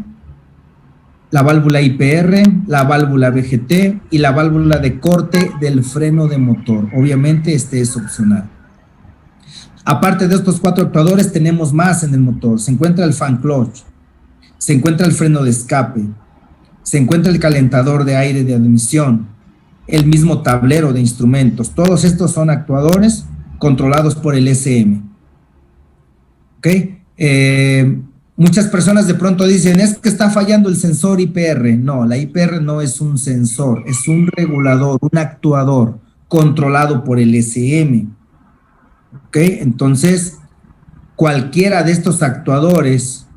la válvula IPR, la válvula VGT y la válvula de corte del freno de motor. Obviamente este es opcional. Aparte de estos 4 actuadores, tenemos más en el motor. Se encuentra el fan clutch, se encuentra el freno de escape, se encuentra el calentador de aire de admisión, el mismo tablero de instrumentos. Todos estos son actuadores controlados por el SM. ¿Ok? Muchas personas de pronto dicen, es que está fallando el sensor IPR. No, la IPR no es un sensor, es un regulador, un actuador controlado por el SM. ¿Ok? Entonces, cualquiera de estos actuadores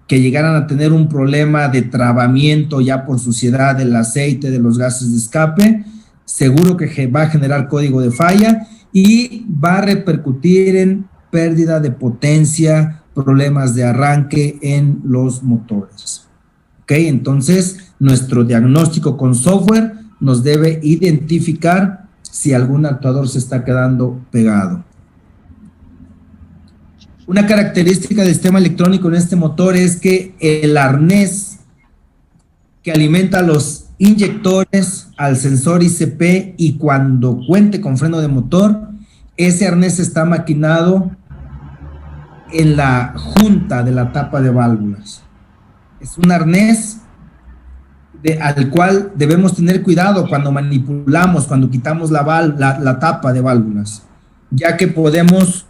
que llegaran a tener un problema de trabamiento ya por suciedad del aceite, de los gases de escape, seguro que va a generar código de falla y va a repercutir en pérdida de potencia, problemas de arranque en los motores. ¿Ok? Entonces, nuestro diagnóstico con software nos debe identificar si algún actuador se está quedando pegado. Una característica del sistema electrónico en este motor es que el arnés que alimenta los inyectores al sensor ICP, y cuando cuente con freno de motor, ese arnés está maquinado en la junta de la tapa de válvulas. Es un arnés al cual debemos tener cuidado cuando manipulamos, cuando quitamos la tapa de válvulas, ya que podemos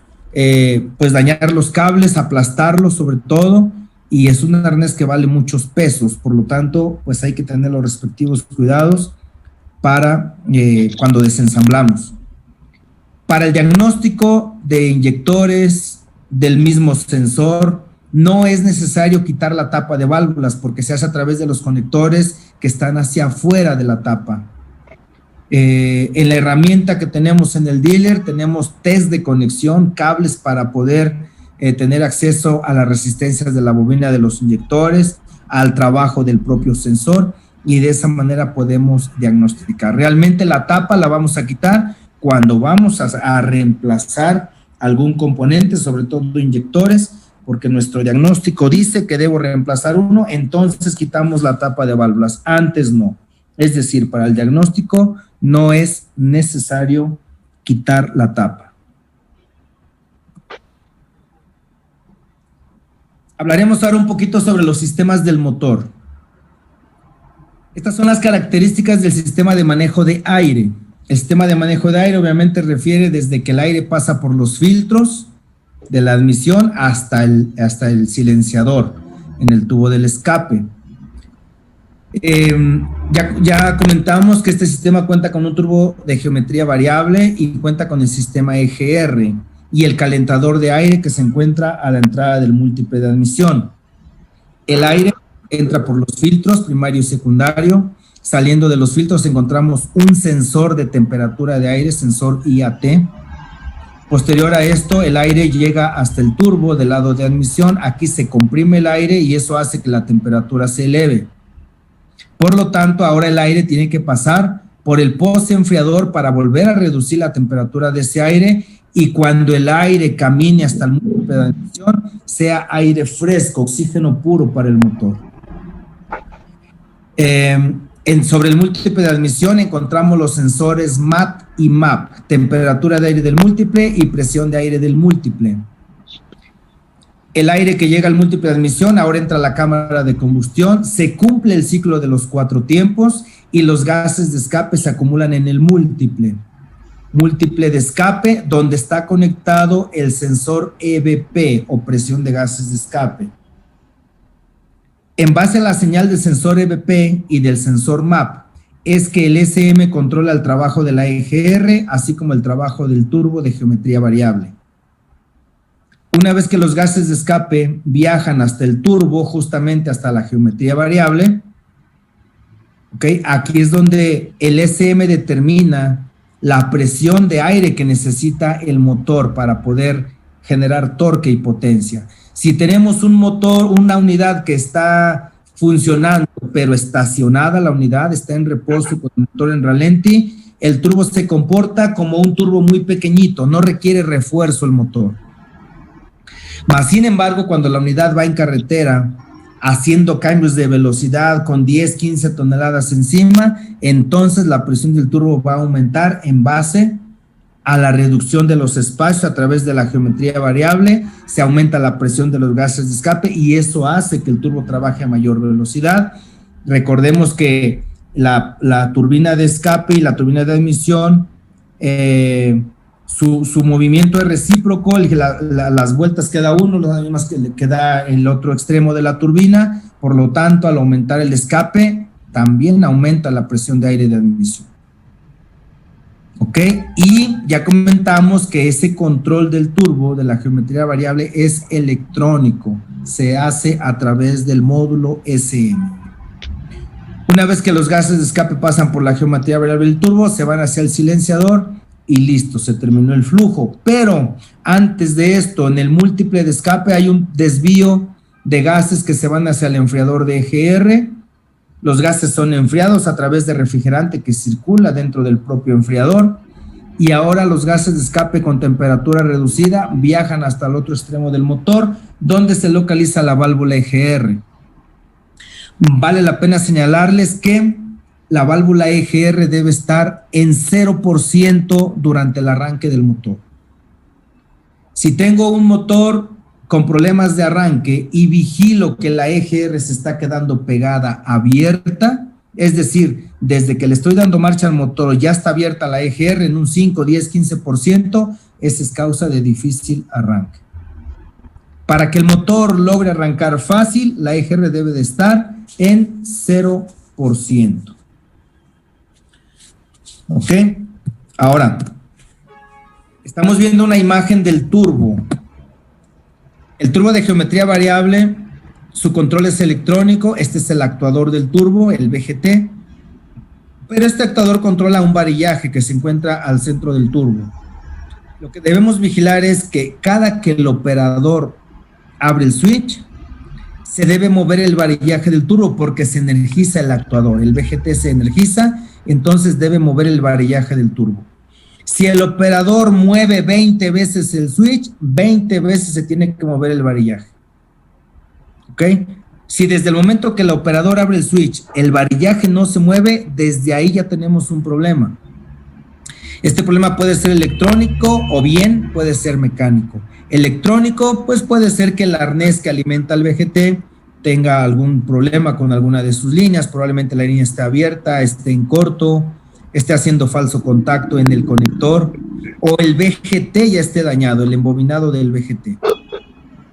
pues dañar los cables, aplastarlos sobre todo, y es un arnés que vale muchos pesos. Por lo tanto, pues hay que tener los respectivos cuidados para cuando desensamblamos. Para el diagnóstico de inyectores del mismo sensor, no es necesario quitar la tapa de válvulas, porque se hace a través de los conectores que están hacia afuera de la tapa. En la herramienta que tenemos en el dealer, tenemos test de conexión, cables para poder tener acceso a las resistencias de la bobina de los inyectores, al trabajo del propio sensor, y de esa manera podemos diagnosticar. Realmente la tapa la vamos a quitar cuando vamos a reemplazar algún componente, sobre todo inyectores, porque nuestro diagnóstico dice que debo reemplazar uno, entonces quitamos la tapa de válvulas. Antes no. Es decir, para el diagnóstico no es necesario quitar la tapa. Hablaremos ahora un poquito sobre los sistemas del motor. Estas son las características del sistema de manejo de aire. El sistema de manejo de aire obviamente refiere desde que el aire pasa por los filtros de la admisión hasta el silenciador en el tubo del escape. Ya comentamos que este sistema cuenta con un turbo de geometría variable y cuenta con el sistema EGR y el calentador de aire que se encuentra a la entrada del múltiple de admisión. El aire entra por los filtros primario y secundario. Saliendo de los filtros encontramos un sensor de temperatura de aire, sensor IAT. Posterior a esto, el aire llega hasta el turbo del lado de admisión. Aquí se comprime el aire y eso hace que la temperatura se eleve. Por lo tanto, ahora el aire tiene que pasar por el poste enfriador para volver a reducir la temperatura de ese aire, y cuando el aire camine hasta el múltiple de admisión, sea aire fresco, oxígeno puro para el motor. Sobre el múltiple de admisión encontramos los sensores MAT y MAP, temperatura de aire del múltiple y presión de aire del múltiple. El aire que llega al múltiple de admisión ahora entra a la cámara de combustión, se cumple el ciclo de los 4 tiempos y los gases de escape se acumulan en el múltiple. Múltiple de escape donde está conectado el sensor EBP o presión de gases de escape. En base a la señal del sensor EBP y del sensor MAP, es que el SM controla el trabajo de la EGR, así como el trabajo del turbo de geometría variable. Una vez que los gases de escape viajan hasta el turbo, justamente hasta la geometría variable, ¿okay? Aquí es donde el SM determina la presión de aire que necesita el motor para poder generar torque y potencia. Si tenemos un motor, una unidad que está funcionando, pero estacionada la unidad, está en reposo con el motor en ralenti, el turbo se comporta como un turbo muy pequeñito, no requiere refuerzo el motor. Mas, sin embargo, cuando la unidad va en carretera, haciendo cambios de velocidad con 10, 15 toneladas encima, entonces la presión del turbo va a aumentar en base a la reducción de los espacios a través de la geometría variable, se aumenta la presión de los gases de escape y eso hace que el turbo trabaje a mayor velocidad. Recordemos que la turbina de escape y la turbina de admisión, su movimiento es recíproco, las vueltas que da uno, las mismas que da el otro extremo de la turbina, por lo tanto, al aumentar el escape, también aumenta la presión de aire de admisión. ¿Ok? Y ya comentamos que ese control del turbo, de la geometría variable, es electrónico, se hace a través del módulo SM. Una vez que los gases de escape pasan por la geometría variable del turbo, se van hacia el silenciador y listo, se terminó el flujo. Pero antes de esto, en el múltiple de escape hay un desvío de gases que se van hacia el enfriador de EGR. Los gases son enfriados a través de refrigerante que circula dentro del propio enfriador y ahora los gases de escape con temperatura reducida viajan hasta el otro extremo del motor donde se localiza la válvula EGR. Vale la pena señalarles que la válvula EGR debe estar en 0% durante el arranque del motor. Si tengo un motor con problemas de arranque y vigilo que la EGR se está quedando pegada abierta, es decir, desde que le estoy dando marcha al motor ya está abierta la EGR en un 5, 10, 15%, esa es causa de difícil arranque. Para que el motor logre arrancar fácil, la EGR debe de estar en 0%. ¿Ok? Ahora, estamos viendo una imagen del turbo. El turbo de geometría variable, su control es electrónico, este es el actuador del turbo, el VGT, pero este actuador controla un varillaje que se encuentra al centro del turbo. Lo que debemos vigilar es que cada que el operador abre el switch, se debe mover el varillaje del turbo porque se energiza el actuador, el VGT se energiza, entonces debe mover el varillaje del turbo. Si el operador mueve 20 veces el switch, 20 veces se tiene que mover el varillaje. ¿ok? Si desde el momento que el operador abre el switch, el varillaje no se mueve, desde ahí ya tenemos un problema. Este problema puede ser electrónico o bien puede ser mecánico. Electrónico, pues puede ser que el arnés que alimenta al VGT tenga algún problema con alguna de sus líneas, probablemente la línea esté abierta, esté en corto, esté haciendo falso contacto en el conector, o el VGT ya esté dañado, el embobinado del VGT.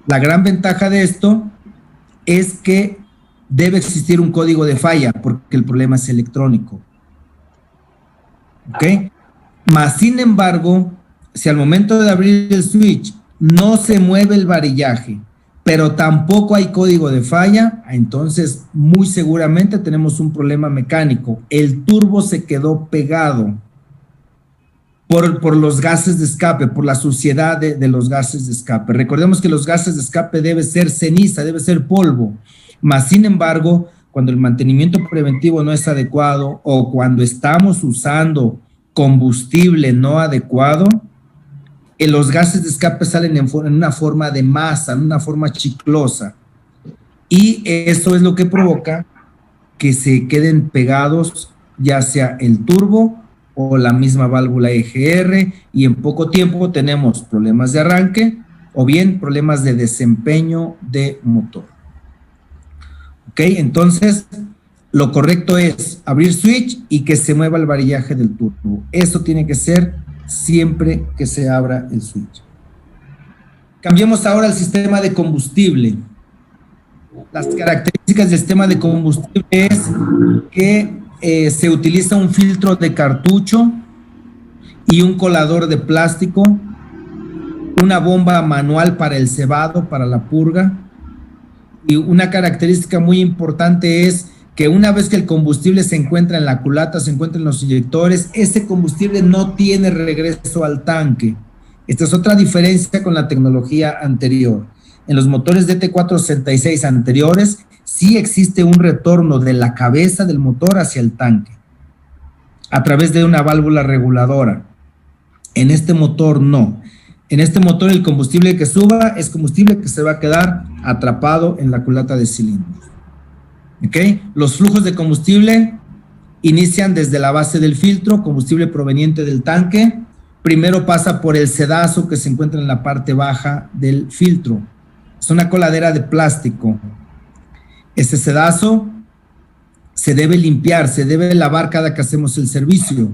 La gran ventaja de esto es que debe existir un código de falla, porque el problema es electrónico. ¿Ok? Más sin embargo, si al momento de abrir el switch no se mueve el varillaje, pero tampoco hay código de falla, entonces muy seguramente tenemos un problema mecánico. El turbo se quedó pegado por los gases de escape, por la suciedad de los gases de escape. Recordemos que los gases de escape debe ser ceniza, debe ser polvo. Más sin embargo, cuando el mantenimiento preventivo no es adecuado o cuando estamos usando combustible no adecuado, los gases de escape salen en una forma de masa, en una forma chiclosa. Y eso es lo que provoca que se queden pegados ya sea el turbo o la misma válvula EGR, y en poco tiempo tenemos problemas de arranque o bien problemas de desempeño de motor. Ok, entonces lo correcto es abrir switch y que se mueva el varillaje del turbo. Eso tiene que ser siempre que se abra el switch. Cambiemos ahora al sistema de combustible. Las características del sistema de combustible es que se utiliza un filtro de cartucho y un colador de plástico, una bomba manual para el cebado, para la purga, y una característica muy importante es que una vez que el combustible se encuentra en la culata, se encuentra en los inyectores, ese combustible no tiene regreso al tanque. Esta es otra diferencia con la tecnología anterior. En los motores DT466 anteriores, sí existe un retorno de la cabeza del motor hacia el tanque, a través de una válvula reguladora. En este motor no. En este motor el combustible que suba es combustible que se va a quedar atrapado en la culata de cilindros. ¿Ok? Los flujos de combustible inician desde la base del filtro, combustible proveniente del tanque. Primero pasa por el sedazo que se encuentra en la parte baja del filtro. Es una coladera de plástico. Este sedazo se debe limpiar, se debe lavar cada que hacemos el servicio.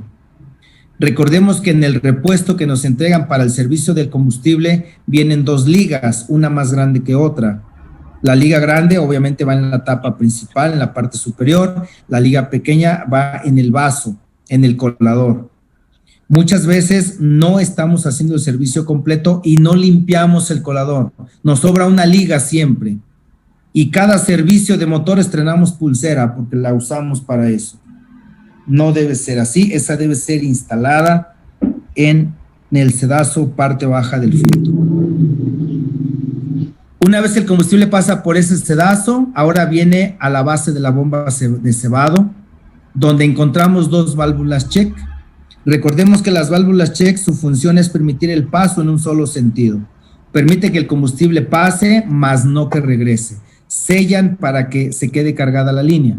Recordemos que en el repuesto que nos entregan para el servicio del combustible vienen dos ligas, una más grande que otra. La liga grande obviamente va en la tapa principal, en la parte superior. La liga pequeña va en el vaso, en el colador. Muchas veces no estamos haciendo el servicio completo y no limpiamos el colador. Nos sobra una liga siempre. Y cada servicio de motor estrenamos pulsera porque la usamos para eso. No debe ser así, esa debe ser instalada en el sedazo parte baja del filtro. Una vez el combustible pasa por ese sedazo, ahora viene a la base de la bomba de cebado, donde encontramos dos válvulas check. Recordemos que las válvulas check, su función es permitir el paso en un solo sentido. Permite que el combustible pase, más no que regrese. Sellan para que se quede cargada la línea.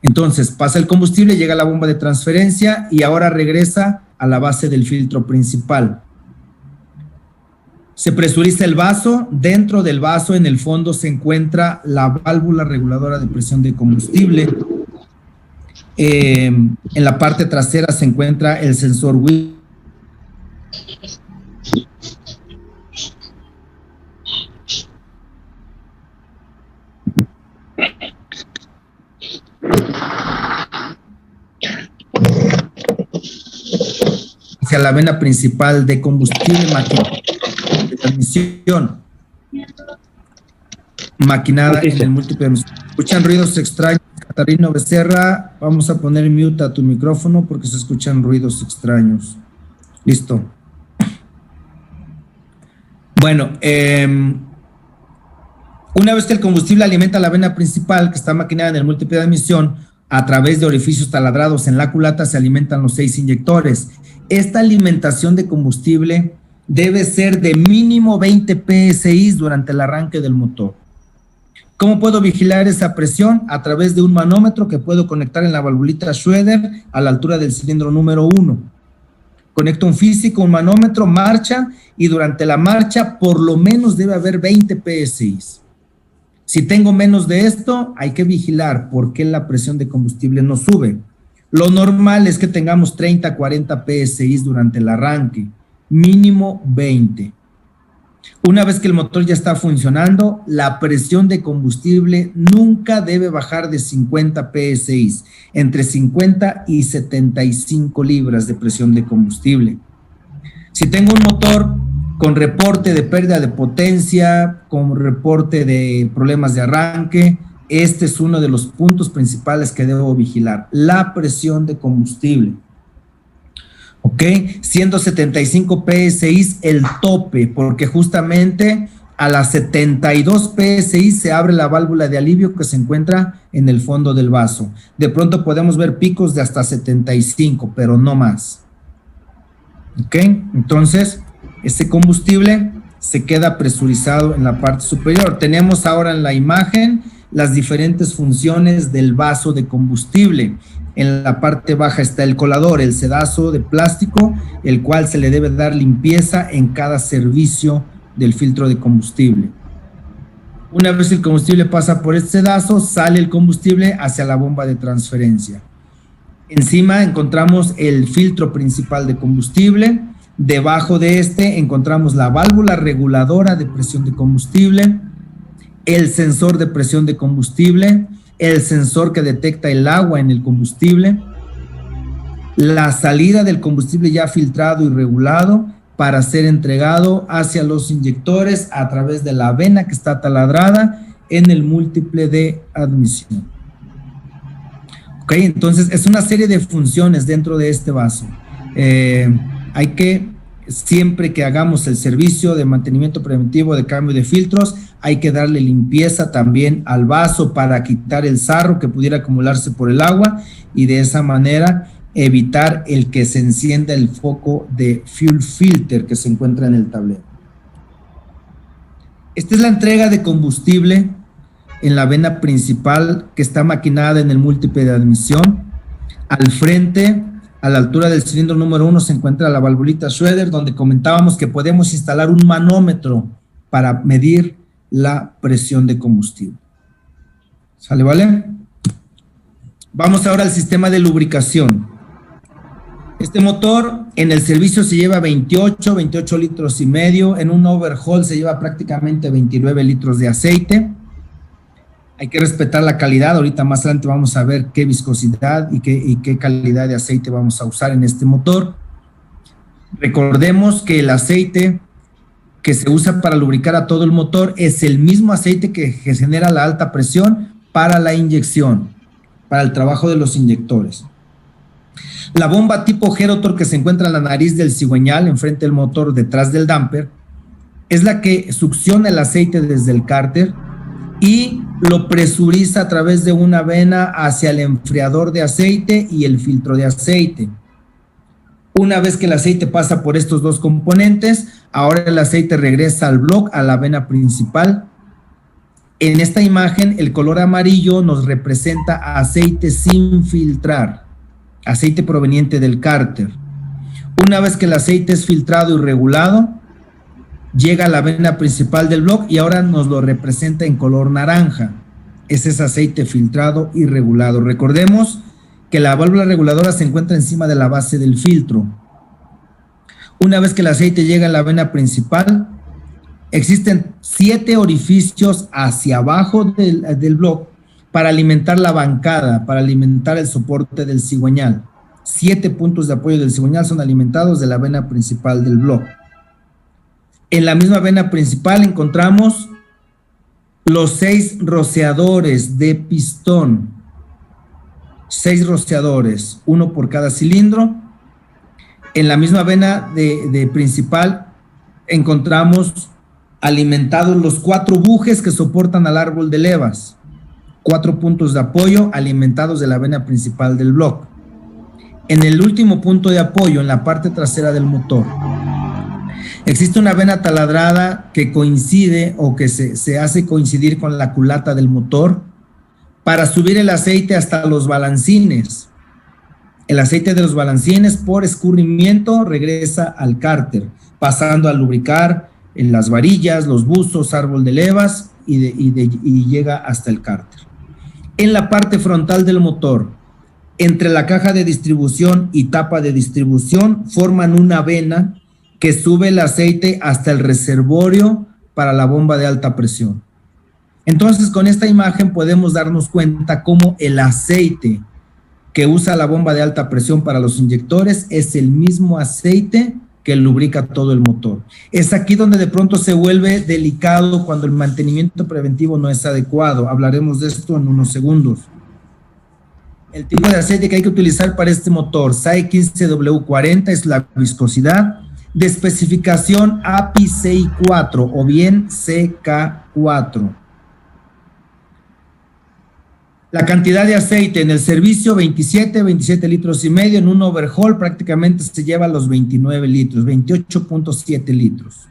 Entonces pasa el combustible, llega a la bomba de transferencia y ahora regresa a la base del filtro principal. Se presuriza el vaso. Dentro del vaso, en el fondo, se encuentra la válvula reguladora de presión de combustible. En la parte trasera se encuentra el sensor Wheel. Hacia la vena principal de combustible de transmisión maquinada en el múltiple de emisión. ¿Escuchan ruidos extraños, Catarino Becerra? Vamos a poner mute a tu micrófono porque se escuchan ruidos extraños. Listo. Bueno, una vez que el combustible alimenta la vena principal, que está maquinada en el múltiple de emisión, a través de orificios taladrados en la culata se alimentan los 6 inyectores. Esta alimentación de combustible debe ser de mínimo 20 PSI durante el arranque del motor. ¿Cómo puedo vigilar esa presión? A través de un manómetro que puedo conectar en la valvulita Schroeder a la altura del cilindro número 1. Conecto un físico, un manómetro, marcha, y durante la marcha por lo menos debe haber 20 PSI. Si tengo menos de esto, hay que vigilar por qué la presión de combustible no sube. Lo normal es que tengamos 30, 40 PSI durante el arranque, mínimo 20. Una vez que el motor ya está funcionando, la presión de combustible nunca debe bajar de 50 PSI, entre 50 y 75 libras de presión de combustible. Si tengo un motor con reporte de pérdida de potencia, con reporte de problemas de arranque, este es uno de los puntos principales que debo vigilar, la presión de combustible. ¿Ok? Siendo 75 PSI el tope, porque justamente a las 72 PSI se abre la válvula de alivio que se encuentra en el fondo del vaso. De pronto podemos ver picos de hasta 75, pero no más. ¿Ok? Entonces, este combustible se queda presurizado en la parte superior. Tenemos ahora en la imagen las diferentes funciones del vaso de combustible. En la parte baja está el colador, el sedazo de plástico, el cual se le debe dar limpieza en cada servicio del filtro de combustible. Una vez el combustible pasa por este sedazo, sale el combustible hacia la bomba de transferencia. Encima encontramos el filtro principal de combustible. Debajo de este encontramos la válvula reguladora de presión de combustible, el sensor de presión de combustible, el sensor que detecta el agua en el combustible, la salida del combustible ya filtrado y regulado para ser entregado hacia los inyectores a través de la vena que está taladrada en el múltiple de admisión. Ok, entonces es una serie de funciones dentro de este vaso. Hay que, siempre que hagamos el servicio de mantenimiento preventivo de cambio de filtros, hay que darle limpieza también al vaso para quitar el sarro que pudiera acumularse por el agua y de esa manera evitar el que se encienda el foco de fuel filter que se encuentra en el tablero. Esta es la entrega de combustible en la vena principal que está maquinada en el múltiple de admisión. Al frente, a la altura del cilindro número 1, se encuentra la valvulita Schroeder, donde comentábamos que podemos instalar un manómetro para medir la presión de combustible. ¿Sale, vale? Vamos ahora al sistema de lubricación. Este motor en el servicio se lleva 28 litros y medio, en un overhaul se lleva prácticamente 29 litros de aceite. Hay que respetar la calidad. Ahorita más adelante vamos a ver qué viscosidad y qué calidad de aceite vamos a usar en este motor. Recordemos que el aceite que se usa para lubricar a todo el motor es el mismo aceite que genera la alta presión para la inyección, para el trabajo de los inyectores. La bomba tipo Gerotor que se encuentra en la nariz del cigüeñal, enfrente del motor, detrás del damper, es la que succiona el aceite desde el cárter y lo presuriza a través de una vena hacia el enfriador de aceite y el filtro de aceite. Una vez que el aceite pasa por estos dos componentes, ahora el aceite regresa al block, a la vena principal. En esta imagen, el color amarillo nos representa aceite sin filtrar, aceite proveniente del cárter. Una vez que el aceite es filtrado y regulado, llega a la vena principal del block y ahora nos lo representa en color naranja. Ese es aceite filtrado y regulado. Recordemos que la válvula reguladora se encuentra encima de la base del filtro. Una vez que el aceite llega a la vena principal, existen 7 orificios hacia abajo del block para alimentar la bancada, para alimentar el soporte del cigüeñal. 7 puntos de apoyo del cigüeñal son alimentados de la vena principal del block. En la misma vena principal encontramos los 6 rociadores de pistón. 6 rociadores, uno por cada cilindro. En la misma vena de principal encontramos alimentados los 4 bujes que soportan al árbol de levas. 4 puntos de apoyo alimentados de la vena principal del block. En el último punto de apoyo, en la parte trasera del motor, Existe una vena taladrada que coincide o que se hace coincidir con la culata del motor para subir el aceite hasta los balancines. El aceite de los balancines por escurrimiento regresa al cárter, pasando a lubricar en las varillas, los buzos, árbol de levas y llega hasta el cárter. En la parte frontal del motor, entre la caja de distribución y tapa de distribución, forman una vena que sube el aceite hasta el reservorio para la bomba de alta presión. Entonces, con esta imagen podemos darnos cuenta cómo el aceite que usa la bomba de alta presión para los inyectores es el mismo aceite que lubrica todo el motor. Es aquí donde de pronto se vuelve delicado cuando el mantenimiento preventivo no es adecuado. Hablaremos de esto en unos segundos. El tipo de aceite que hay que utilizar para este motor, SAE 15W40, es la viscosidad de especificación API CI4 o bien CK4. La cantidad de aceite en el servicio, 27 litros y medio. En un overhaul prácticamente se lleva los 29 litros, 28.7 litros.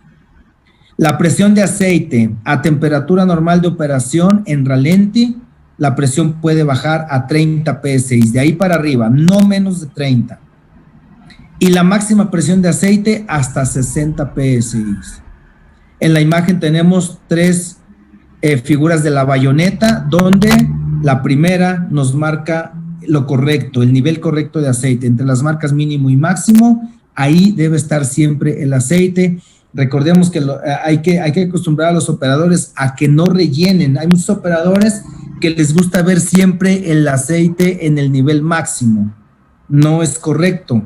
La presión de aceite a temperatura normal de operación en ralenti, la presión puede bajar a 30 PSI, de ahí para arriba, no menos de 30. Y la máxima presión de aceite hasta 60 PSI. En la imagen tenemos tres figuras de la bayoneta, donde la primera nos marca lo correcto, el nivel correcto de aceite, entre las marcas mínimo y máximo, ahí debe estar siempre el aceite. Recordemos que hay que acostumbrar a los operadores a que no rellenen. Hay muchos operadores que les gusta ver siempre el aceite en el nivel máximo. No es correcto.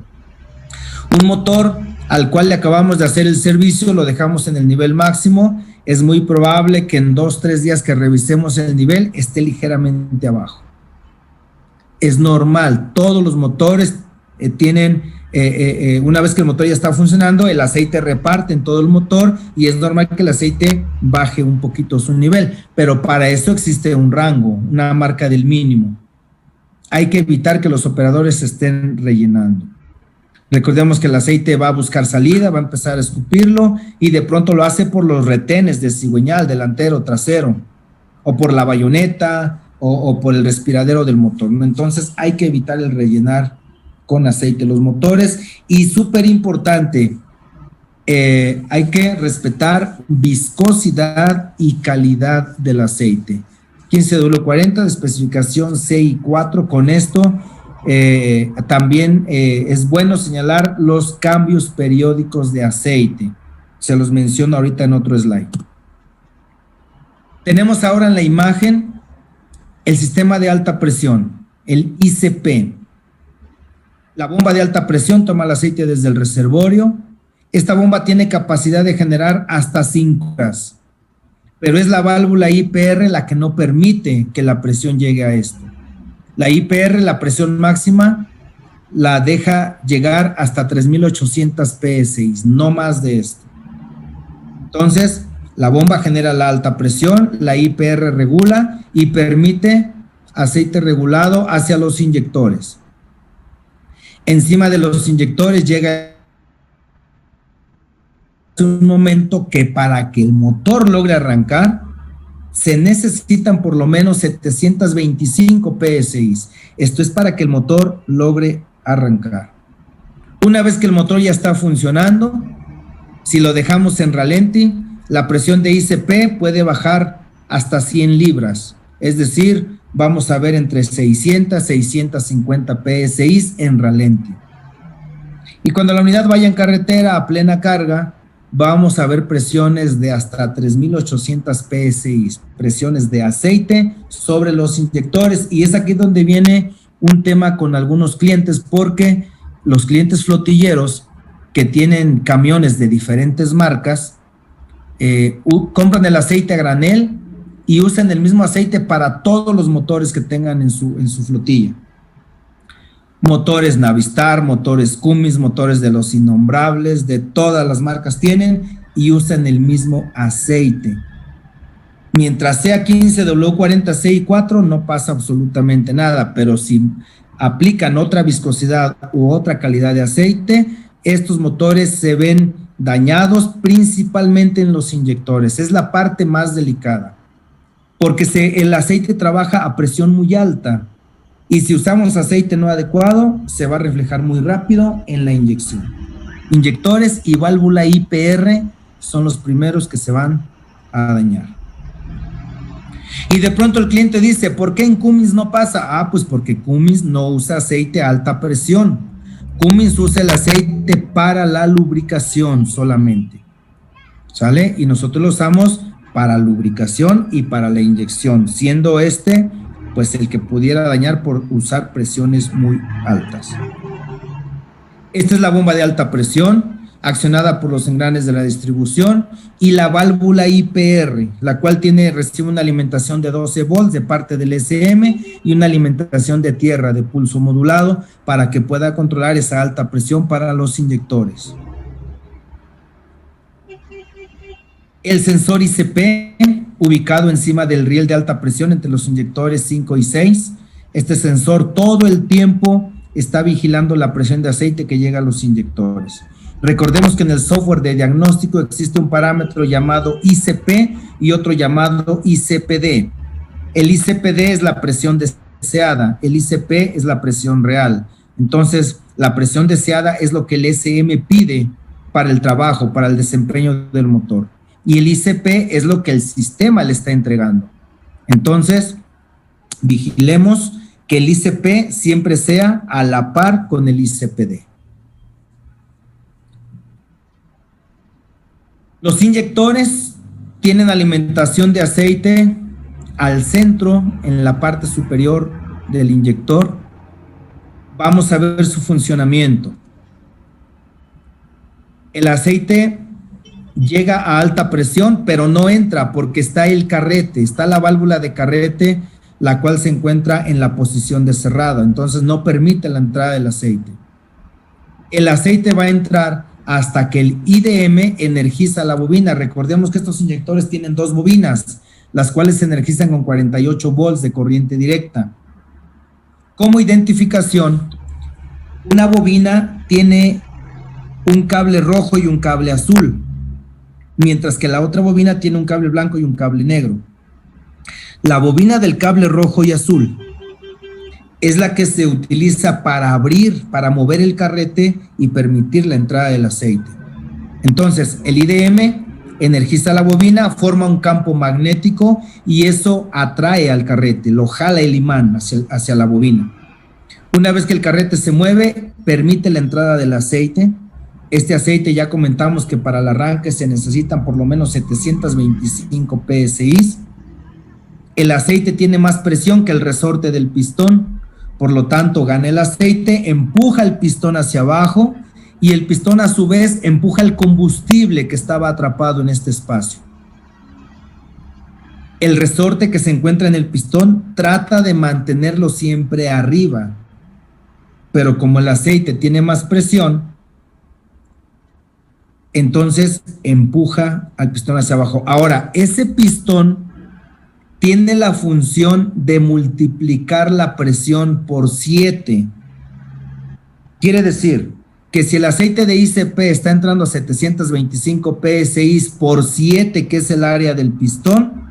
Un motor al cual le acabamos de hacer el servicio, lo dejamos en el nivel máximo, es muy probable que en 2-3 días que revisemos el nivel esté ligeramente abajo. Es normal, todos los motores tienen, una vez que el motor ya está funcionando, el aceite reparte en todo el motor y es normal que el aceite baje un poquito su nivel, pero para eso existe un rango, una marca del mínimo. Hay que evitar que los operadores se estén rellenando. Recordemos que el aceite va a buscar salida, va a empezar a escupirlo y de pronto lo hace por los retenes de cigüeñal, delantero, trasero, o por la bayoneta o por el respiradero del motor, ¿no? Entonces hay que evitar el rellenar con aceite los motores y súper importante, hay que respetar viscosidad y calidad del aceite. 15W40 de especificación CI4, con esto también es bueno señalar los cambios periódicos de aceite. Se los menciono ahorita en otro slide. Tenemos ahora en la imagen el sistema de alta presión, el ICP. La bomba de alta presión toma el aceite desde el reservorio. Esta bomba tiene capacidad de generar hasta 5 horas, pero es la válvula IPR la que no permite que la presión llegue a esto. La IPR, la presión máxima, la deja llegar hasta 3.800 PSI, no más de esto. Entonces, la bomba genera la alta presión, la IPR regula y permite aceite regulado hacia los inyectores. Encima de los inyectores llega un momento que para que el motor logre arrancar, se necesitan por lo menos 725 PSI. Esto es para que el motor logre arrancar. Una vez que el motor ya está funcionando, si lo dejamos en ralenti, la presión de ICP puede bajar hasta 100 libras. Es decir, vamos a ver entre 600 y 650 PSI en ralenti. Y cuando la unidad vaya en carretera a plena carga, vamos a ver presiones de hasta 3.800 PSI, presiones de aceite sobre los inyectores. Y es aquí donde viene un tema con algunos clientes, porque los clientes flotilleros que tienen camiones de diferentes marcas compran el aceite a granel y usan el mismo aceite para todos los motores que tengan en su flotilla. Motores Navistar, motores Cummins, motores de los innombrables, de todas las marcas tienen y usan el mismo aceite. Mientras sea 15W40 CI4 no pasa absolutamente nada, pero si aplican otra viscosidad u otra calidad de aceite, estos motores se ven dañados principalmente en los inyectores. Es la parte más delicada, porque el aceite trabaja a presión muy alta y si usamos aceite no adecuado, se va a reflejar muy rápido en la inyección. Inyectores y válvula IPR son los primeros que se van a dañar. Y de pronto el cliente dice, ¿por qué en Cummins no pasa? Pues porque Cummins no usa aceite a alta presión. Cummins usa el aceite para la lubricación solamente, ¿sale? Y nosotros lo usamos para lubricación y para la inyección, siendo pues el que pudiera dañar por usar presiones muy altas. Esta es la bomba de alta presión, accionada por los engranes de la distribución, y la válvula IPR, la cual recibe una alimentación de 12 volts de parte del SM y una alimentación de tierra de pulso modulado para que pueda controlar esa alta presión para los inyectores. El sensor ICP, ubicado encima del riel de alta presión entre los inyectores 5 y 6. Este sensor todo el tiempo está vigilando la presión de aceite que llega a los inyectores. Recordemos que en el software de diagnóstico existe un parámetro llamado ICP y otro llamado ICPD. El ICPD es la presión deseada, el ICP es la presión real. Entonces, la presión deseada es lo que el SM pide para el trabajo, para el desempeño del motor. Y el ICP es lo que el sistema le está entregando. Entonces, vigilemos que el ICP siempre sea a la par con el ICPD. Los inyectores tienen alimentación de aceite al centro, en la parte superior del inyector. Vamos a ver su funcionamiento. El aceite llega a alta presión, pero no entra porque está el carrete, está la válvula de carrete, la cual se encuentra en la posición de cerrado, entonces no permite la entrada del aceite. El aceite va a entrar hasta que el IDM energiza la bobina. Recordemos que estos inyectores tienen 2 bobinas, las cuales se energizan con 48 volts de corriente directa. Como identificación, una bobina tiene un cable rojo y un cable azul, mientras que la otra bobina tiene un cable blanco y un cable negro. La bobina del cable rojo y azul es la que se utiliza para abrir, para mover el carrete y permitir la entrada del aceite. Entonces, el IDM energiza la bobina, forma un campo magnético y eso atrae al carrete, lo jala el imán hacia la bobina. Una vez que el carrete se mueve, permite la entrada del aceite. Este aceite ya comentamos que para el arranque se necesitan por lo menos 725 PSI. El aceite tiene más presión que el resorte del pistón, por lo tanto gana el aceite, empuja el pistón hacia abajo y el pistón a su vez empuja el combustible que estaba atrapado en este espacio. El resorte que se encuentra en el pistón trata de mantenerlo siempre arriba, pero como el aceite tiene más presión, entonces empuja al pistón hacia abajo. Ahora, ese pistón tiene la función de multiplicar la presión por 7. Quiere decir que si el aceite de ICP está entrando a 725 PSI por 7, que es el área del pistón,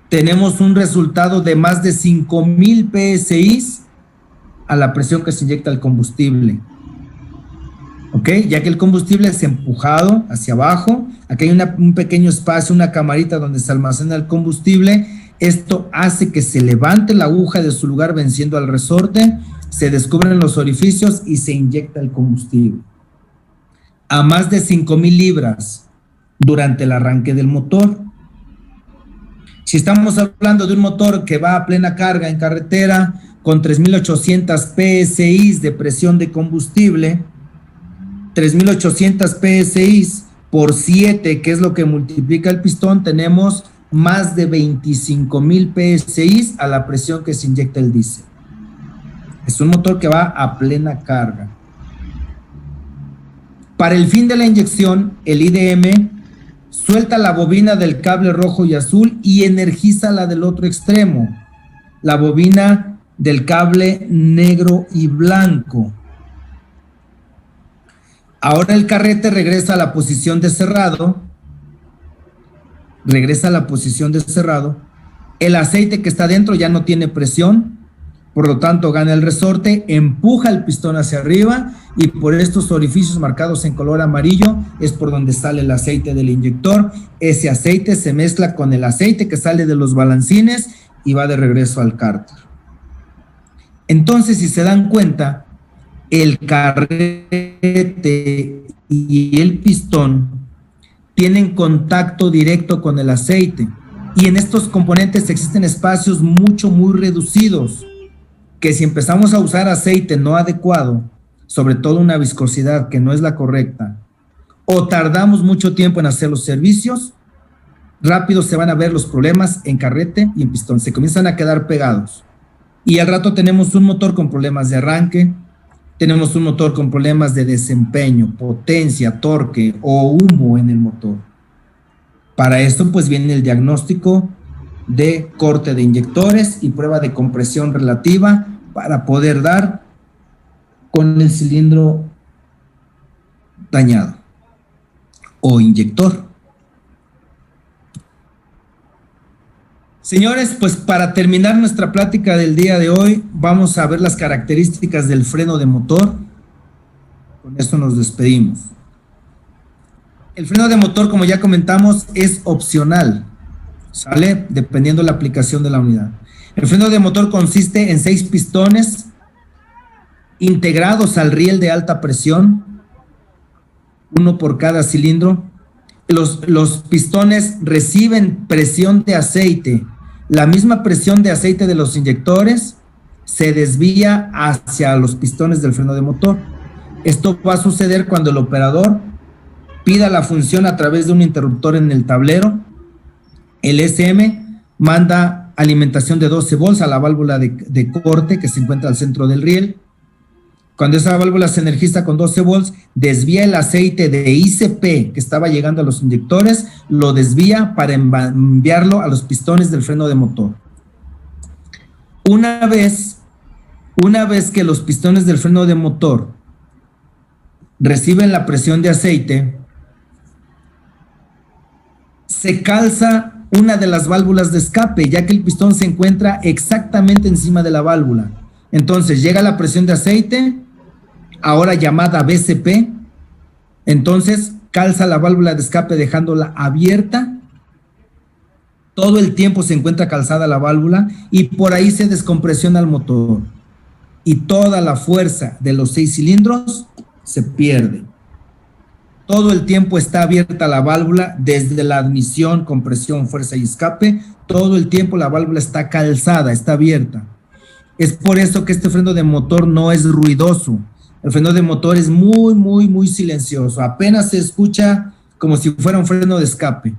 tenemos un resultado de más de 5000 PSI a la presión que se inyecta al combustible. ¿Ok? Ya que el combustible es empujado hacia abajo, aquí hay un pequeño espacio, una camarita donde se almacena el combustible. Esto hace que se levante la aguja de su lugar venciendo al resorte, se descubren los orificios y se inyecta el combustible a más de 5000 libras durante el arranque del motor. Si estamos hablando de un motor que va a plena carga en carretera con 3800 PSI de presión de combustible, 3800 PSI por 7, que es lo que multiplica el pistón, tenemos más de 25,000 PSI a la presión que se inyecta el diésel. Es un motor que va a plena carga. Para el fin de la inyección, el IDM suelta la bobina del cable rojo y azul y energiza la del otro extremo, la bobina del cable negro y blanco. Ahora el carrete regresa a la posición de cerrado, el aceite que está dentro ya no tiene presión, por lo tanto gana el resorte, empuja el pistón hacia arriba y por estos orificios marcados en color amarillo es por donde sale el aceite del inyector. Ese aceite se mezcla con el aceite que sale de los balancines y va de regreso al cárter. Entonces, si se dan cuenta, el carrete y el pistón tienen contacto directo con el aceite y en estos componentes existen espacios muy reducidos que si empezamos a usar aceite no adecuado, sobre todo una viscosidad que no es la correcta, o tardamos mucho tiempo en hacer los servicios, rápido se van a ver los problemas en carrete y en pistón, se comienzan a quedar pegados. Y al rato tenemos un motor con problemas de arranque, tenemos un motor con problemas de desempeño, potencia, torque o humo en el motor. Para esto pues viene el diagnóstico de corte de inyectores y prueba de compresión relativa para poder dar con el cilindro dañado o inyector. Señores, pues para terminar nuestra plática del día de hoy, vamos a ver las características del freno de motor. Con esto nos despedimos. El freno de motor, como ya comentamos, es opcional, ¿sale? Dependiendo de la aplicación de la unidad. El freno de motor consiste en 6 pistones integrados al riel de alta presión, uno por cada cilindro. Los pistones reciben presión de aceite. La misma presión de aceite de los inyectores se desvía hacia los pistones del freno de motor. Esto va a suceder cuando el operador pida la función a través de un interruptor en el tablero. El SM manda alimentación de 12 volts a la válvula de corte que se encuentra al centro del riel. Cuando esa válvula se energiza con 12 volts, desvía el aceite de ICP que estaba llegando a los inyectores, lo desvía para enviarlo a los pistones del freno de motor. Una vez que los pistones del freno de motor reciben la presión de aceite, se calza una de las válvulas de escape, ya que el pistón se encuentra exactamente encima de la válvula. Entonces llega la presión de aceite, ahora llamada BCP, entonces calza la válvula de escape dejándola abierta. Todo el tiempo se encuentra calzada la válvula y por ahí se descompresiona el motor y toda la fuerza de los 6 cilindros se pierde. Todo el tiempo está abierta la válvula desde la admisión, compresión, fuerza y escape. Todo el tiempo la válvula está calzada, está abierta. Es por eso que este freno de motor no es ruidoso. El freno de motor es muy silencioso. Apenas se escucha como si fuera un freno de escape.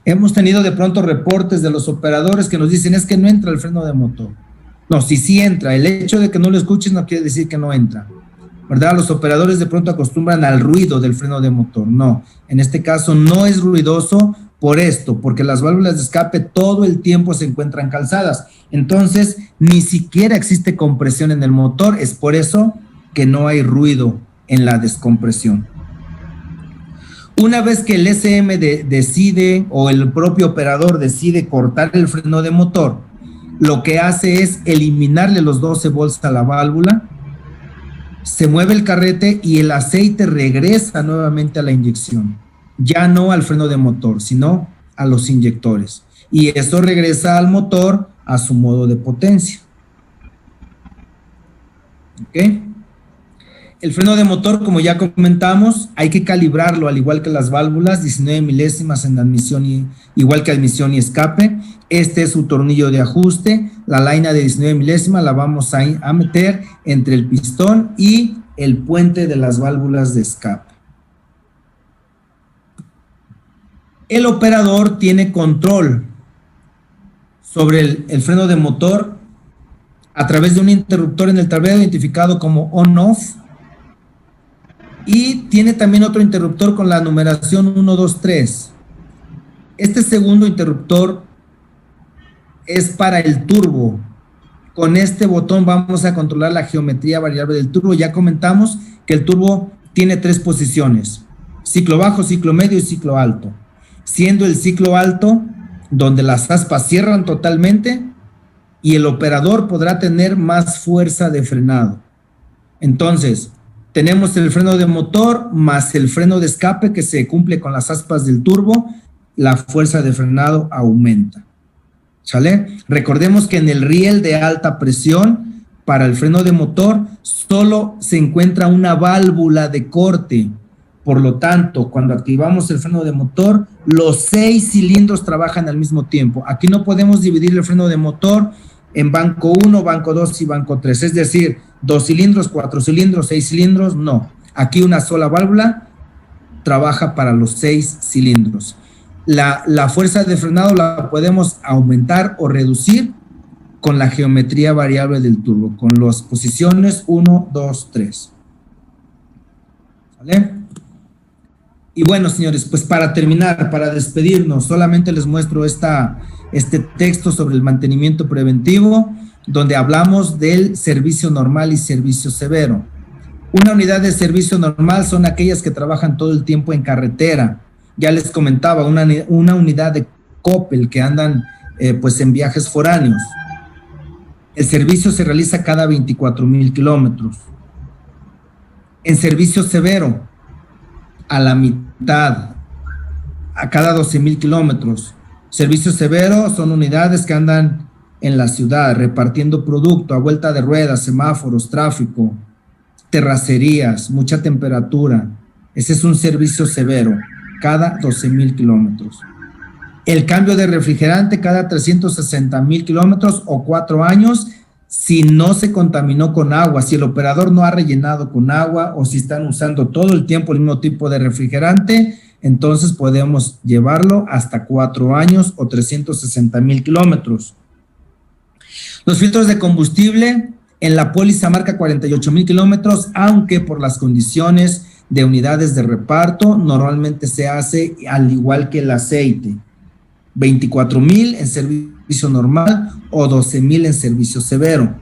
Hemos tenido de pronto reportes de los operadores que nos dicen es que no entra el freno de motor. No, sí entra. El hecho de que no lo escuches no quiere decir que no entra, ¿verdad? Los operadores de pronto acostumbran al ruido del freno de motor. No, en este caso no es ruidoso por esto, porque las válvulas de escape todo el tiempo se encuentran calzadas. Entonces, ni siquiera existe compresión en el motor. Es por eso que no hay ruido en la descompresión. Una vez que el SM decide o el propio operador decide cortar el freno de motor, lo que hace es eliminarle los 12 volts a la válvula, se mueve el carrete y el aceite regresa nuevamente a la inyección, ya no al freno de motor, sino a los inyectores. Y esto regresa al motor a su modo de potencia. ¿Ok? El freno de motor, como ya comentamos, hay que calibrarlo al igual que las válvulas, 19 milésimas en admisión igual que admisión y escape. Este es su tornillo de ajuste. La laina de 19 milésimas la vamos a meter entre el pistón y el puente de las válvulas de escape. El operador tiene control sobre el freno de motor a través de un interruptor en el tablero identificado como on-off. Y tiene también otro interruptor con la numeración 1, 2, 3. Este segundo interruptor es para el turbo. Con este botón vamos a controlar la geometría variable del turbo. Ya comentamos que el turbo tiene 3 posiciones: ciclo bajo, ciclo medio y ciclo alto. Siendo el ciclo alto donde las aspas cierran totalmente y el operador podrá tener más fuerza de frenado. Entonces, tenemos el freno de motor más el freno de escape que se cumple con las aspas del turbo, la fuerza de frenado aumenta. ¿Sale? Recordemos que en el riel de alta presión, para el freno de motor, solo se encuentra una válvula de corte. Por lo tanto, cuando activamos el freno de motor, los 6 cilindros trabajan al mismo tiempo. Aquí no podemos dividir el freno de motor en banco 1, banco 2 y banco 3. Es decir, 2 cilindros, 4 cilindros, 6 cilindros, no. Aquí una sola válvula trabaja para los 6 cilindros. La fuerza de frenado la podemos aumentar o reducir con la geometría variable del turbo, con las posiciones 1, 2, 3. ¿Vale? Y bueno, señores, pues para terminar, para despedirnos, solamente les muestro este texto sobre el mantenimiento preventivo, donde hablamos del servicio normal y servicio severo. Una unidad de servicio normal son aquellas que trabajan todo el tiempo en carretera. Ya les comentaba, una unidad de Coppel que andan pues en viajes foráneos. El servicio se realiza cada 24,000 kilómetros. En servicio severo, a la mitad, a cada 12,000 kilómetros. Servicio severo son unidades que andan en la ciudad repartiendo producto a vuelta de ruedas, semáforos, tráfico, terracerías, mucha temperatura. Ese es un servicio severo, cada 12,000 kilómetros. El cambio de refrigerante cada 360,000 kilómetros o 4 años, si no se contaminó con agua, si el operador no ha rellenado con agua o si están usando todo el tiempo el mismo tipo de refrigerante, entonces podemos llevarlo hasta 4 años o 360,000 kilómetros. Los filtros de combustible en la póliza marca 48,000 kilómetros, aunque por las condiciones de unidades de reparto normalmente se hace al igual que el aceite. 24,000 en servicio normal o 12,000 en servicio severo.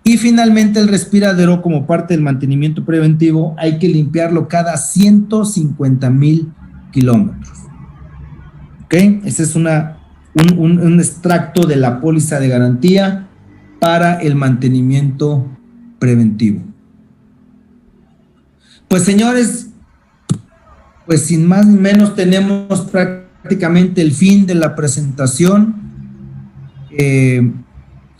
Y finalmente el respiradero, como parte del mantenimiento preventivo, hay que limpiarlo cada 150,000 kilómetros. ¿Ok? Ese es un extracto de la póliza de garantía para el mantenimiento preventivo. Pues señores, pues sin más ni menos tenemos prácticamente el fin de la presentación.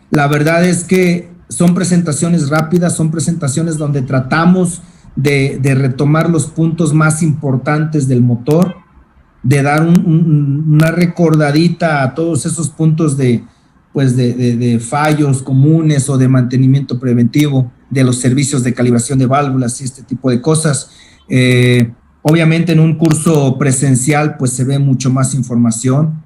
La verdad es que son presentaciones rápidas, son presentaciones donde tratamos de retomar los puntos más importantes del motor, de dar una recordadita a todos esos puntos de fallos comunes o de mantenimiento preventivo, de los servicios de calibración de válvulas y este tipo de cosas. Obviamente en un curso presencial pues se ve mucho más información.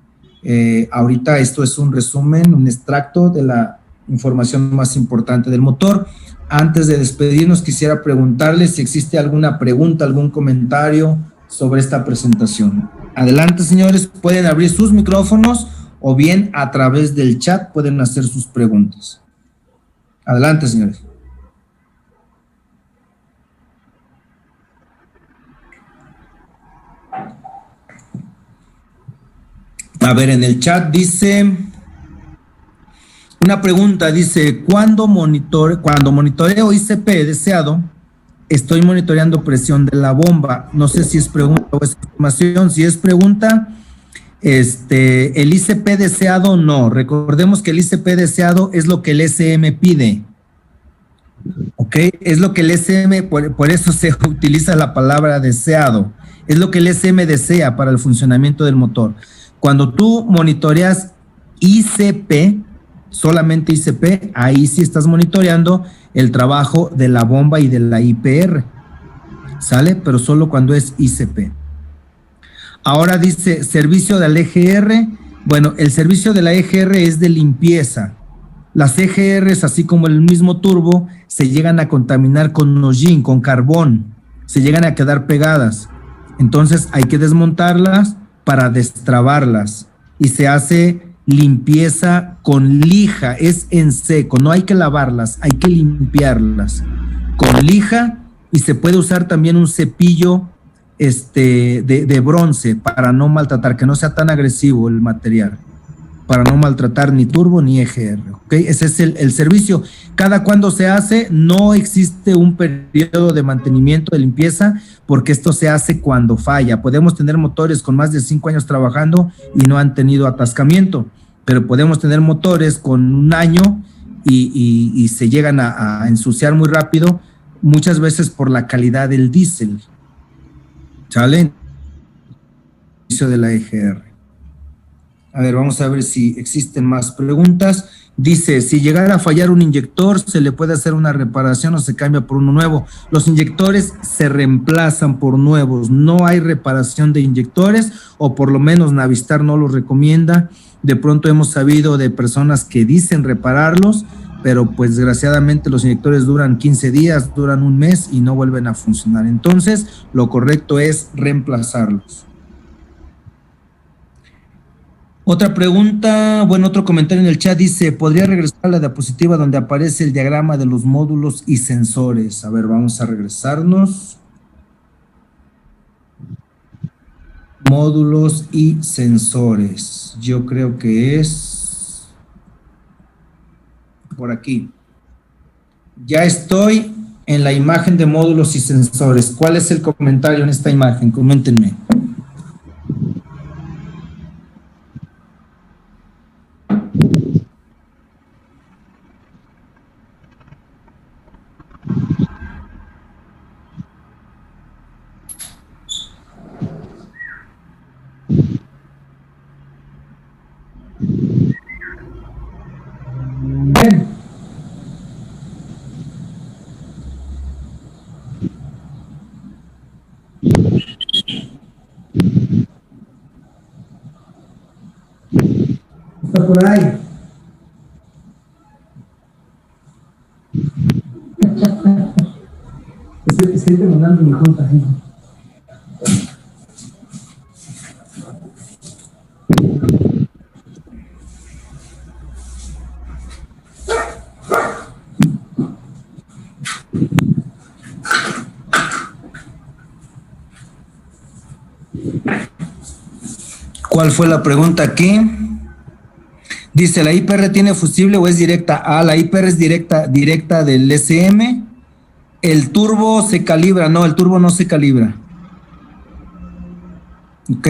Ahorita esto es un resumen, un extracto de la información más importante del motor. Antes de despedirnos quisiera preguntarles si existe alguna pregunta, algún comentario sobre esta presentación. Adelante, señores, pueden abrir sus micrófonos o bien a través del chat pueden hacer sus preguntas. Adelante, señores. A ver, en el chat dice, una pregunta, dice, cuando monitoreo ICP deseado, estoy monitoreando presión de la bomba. No sé si es pregunta o es información. Si es pregunta, el ICP deseado no. Recordemos que el ICP deseado es lo que el SM pide. ¿Ok? Es lo que el SM, por eso se utiliza la palabra deseado. Es lo que el SM desea para el funcionamiento del motor. Cuando tú monitoreas ICP, solamente ICP, ahí sí estás monitoreando el trabajo de la bomba y de la IPR, ¿sale? Pero solo cuando es ICP. Ahora dice, servicio de la EGR. Bueno, el servicio de la EGR es de limpieza. Las EGRs, así como el mismo turbo, se llegan a contaminar con hollín, con carbón, se llegan a quedar pegadas. Entonces hay que desmontarlas para destrabarlas y se hace limpieza con lija, es en seco, no hay que lavarlas, hay que limpiarlas con lija y se puede usar también un cepillo de bronce para no maltratar, que no sea tan agresivo el material, para no maltratar ni turbo ni EGR, ¿ok? Ese es el servicio. Cada cuando se hace, no existe un periodo de mantenimiento, de limpieza, porque esto se hace cuando falla. Podemos tener motores con más de 5 años trabajando y no han tenido atascamiento, pero podemos tener motores con 1 año y se llegan a ensuciar muy rápido, muchas veces por la calidad del diésel. ¿Sale? De la EGR. A ver, vamos a ver si existen más preguntas. Dice, si llegara a fallar un inyector, ¿se le puede hacer una reparación o se cambia por uno nuevo? Los inyectores se reemplazan por nuevos. No hay reparación de inyectores, o por lo menos Navistar no los recomienda. De pronto hemos sabido de personas que dicen repararlos, pero pues desgraciadamente los inyectores duran 15 días, duran 1 mes y no vuelven a funcionar. Entonces, lo correcto es reemplazarlos. Otra pregunta, bueno, otro comentario en el chat dice, ¿podría regresar a la diapositiva donde aparece el diagrama de los módulos y sensores? A ver, vamos a regresarnos. Módulos y sensores. Yo creo que es por aquí. Ya estoy en la imagen de módulos y sensores. ¿Cuál es el comentario en esta imagen? Coméntenme. Bien. Está por ahí. Estoy terminando mi junta. ¿Cuál fue la pregunta aquí? Dice, ¿la IPR tiene fusible o es directa? Ah, la IPR es directa del SM. El turbo se calibra, no, el turbo no se calibra. ¿Ok?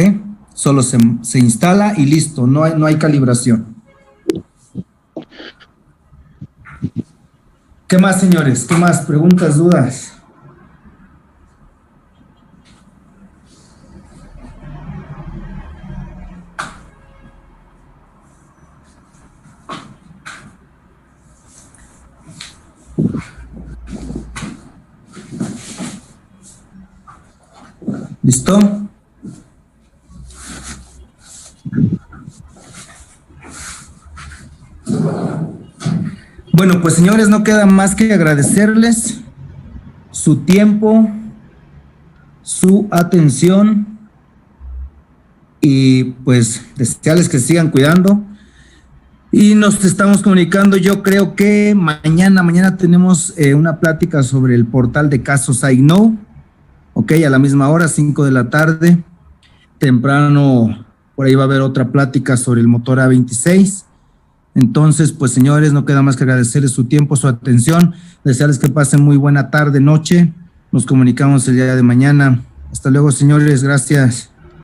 Solo se instala y listo, no hay calibración. ¿Qué más, señores? ¿Qué más? ¿Preguntas, dudas? ¿Listo? Bueno, pues señores, no queda más que agradecerles su tiempo, su atención y pues desearles que sigan cuidando. Y nos estamos comunicando, yo creo que mañana tenemos una plática sobre el portal de casos iKnow. Ok, a la misma hora, 5 de la tarde. Temprano, por ahí va a haber otra plática sobre el motor A26. Entonces, pues señores, no queda más que agradecerles su tiempo, su atención, desearles que pasen muy buena tarde, noche. Nos comunicamos el día de mañana. Hasta luego, señores, gracias.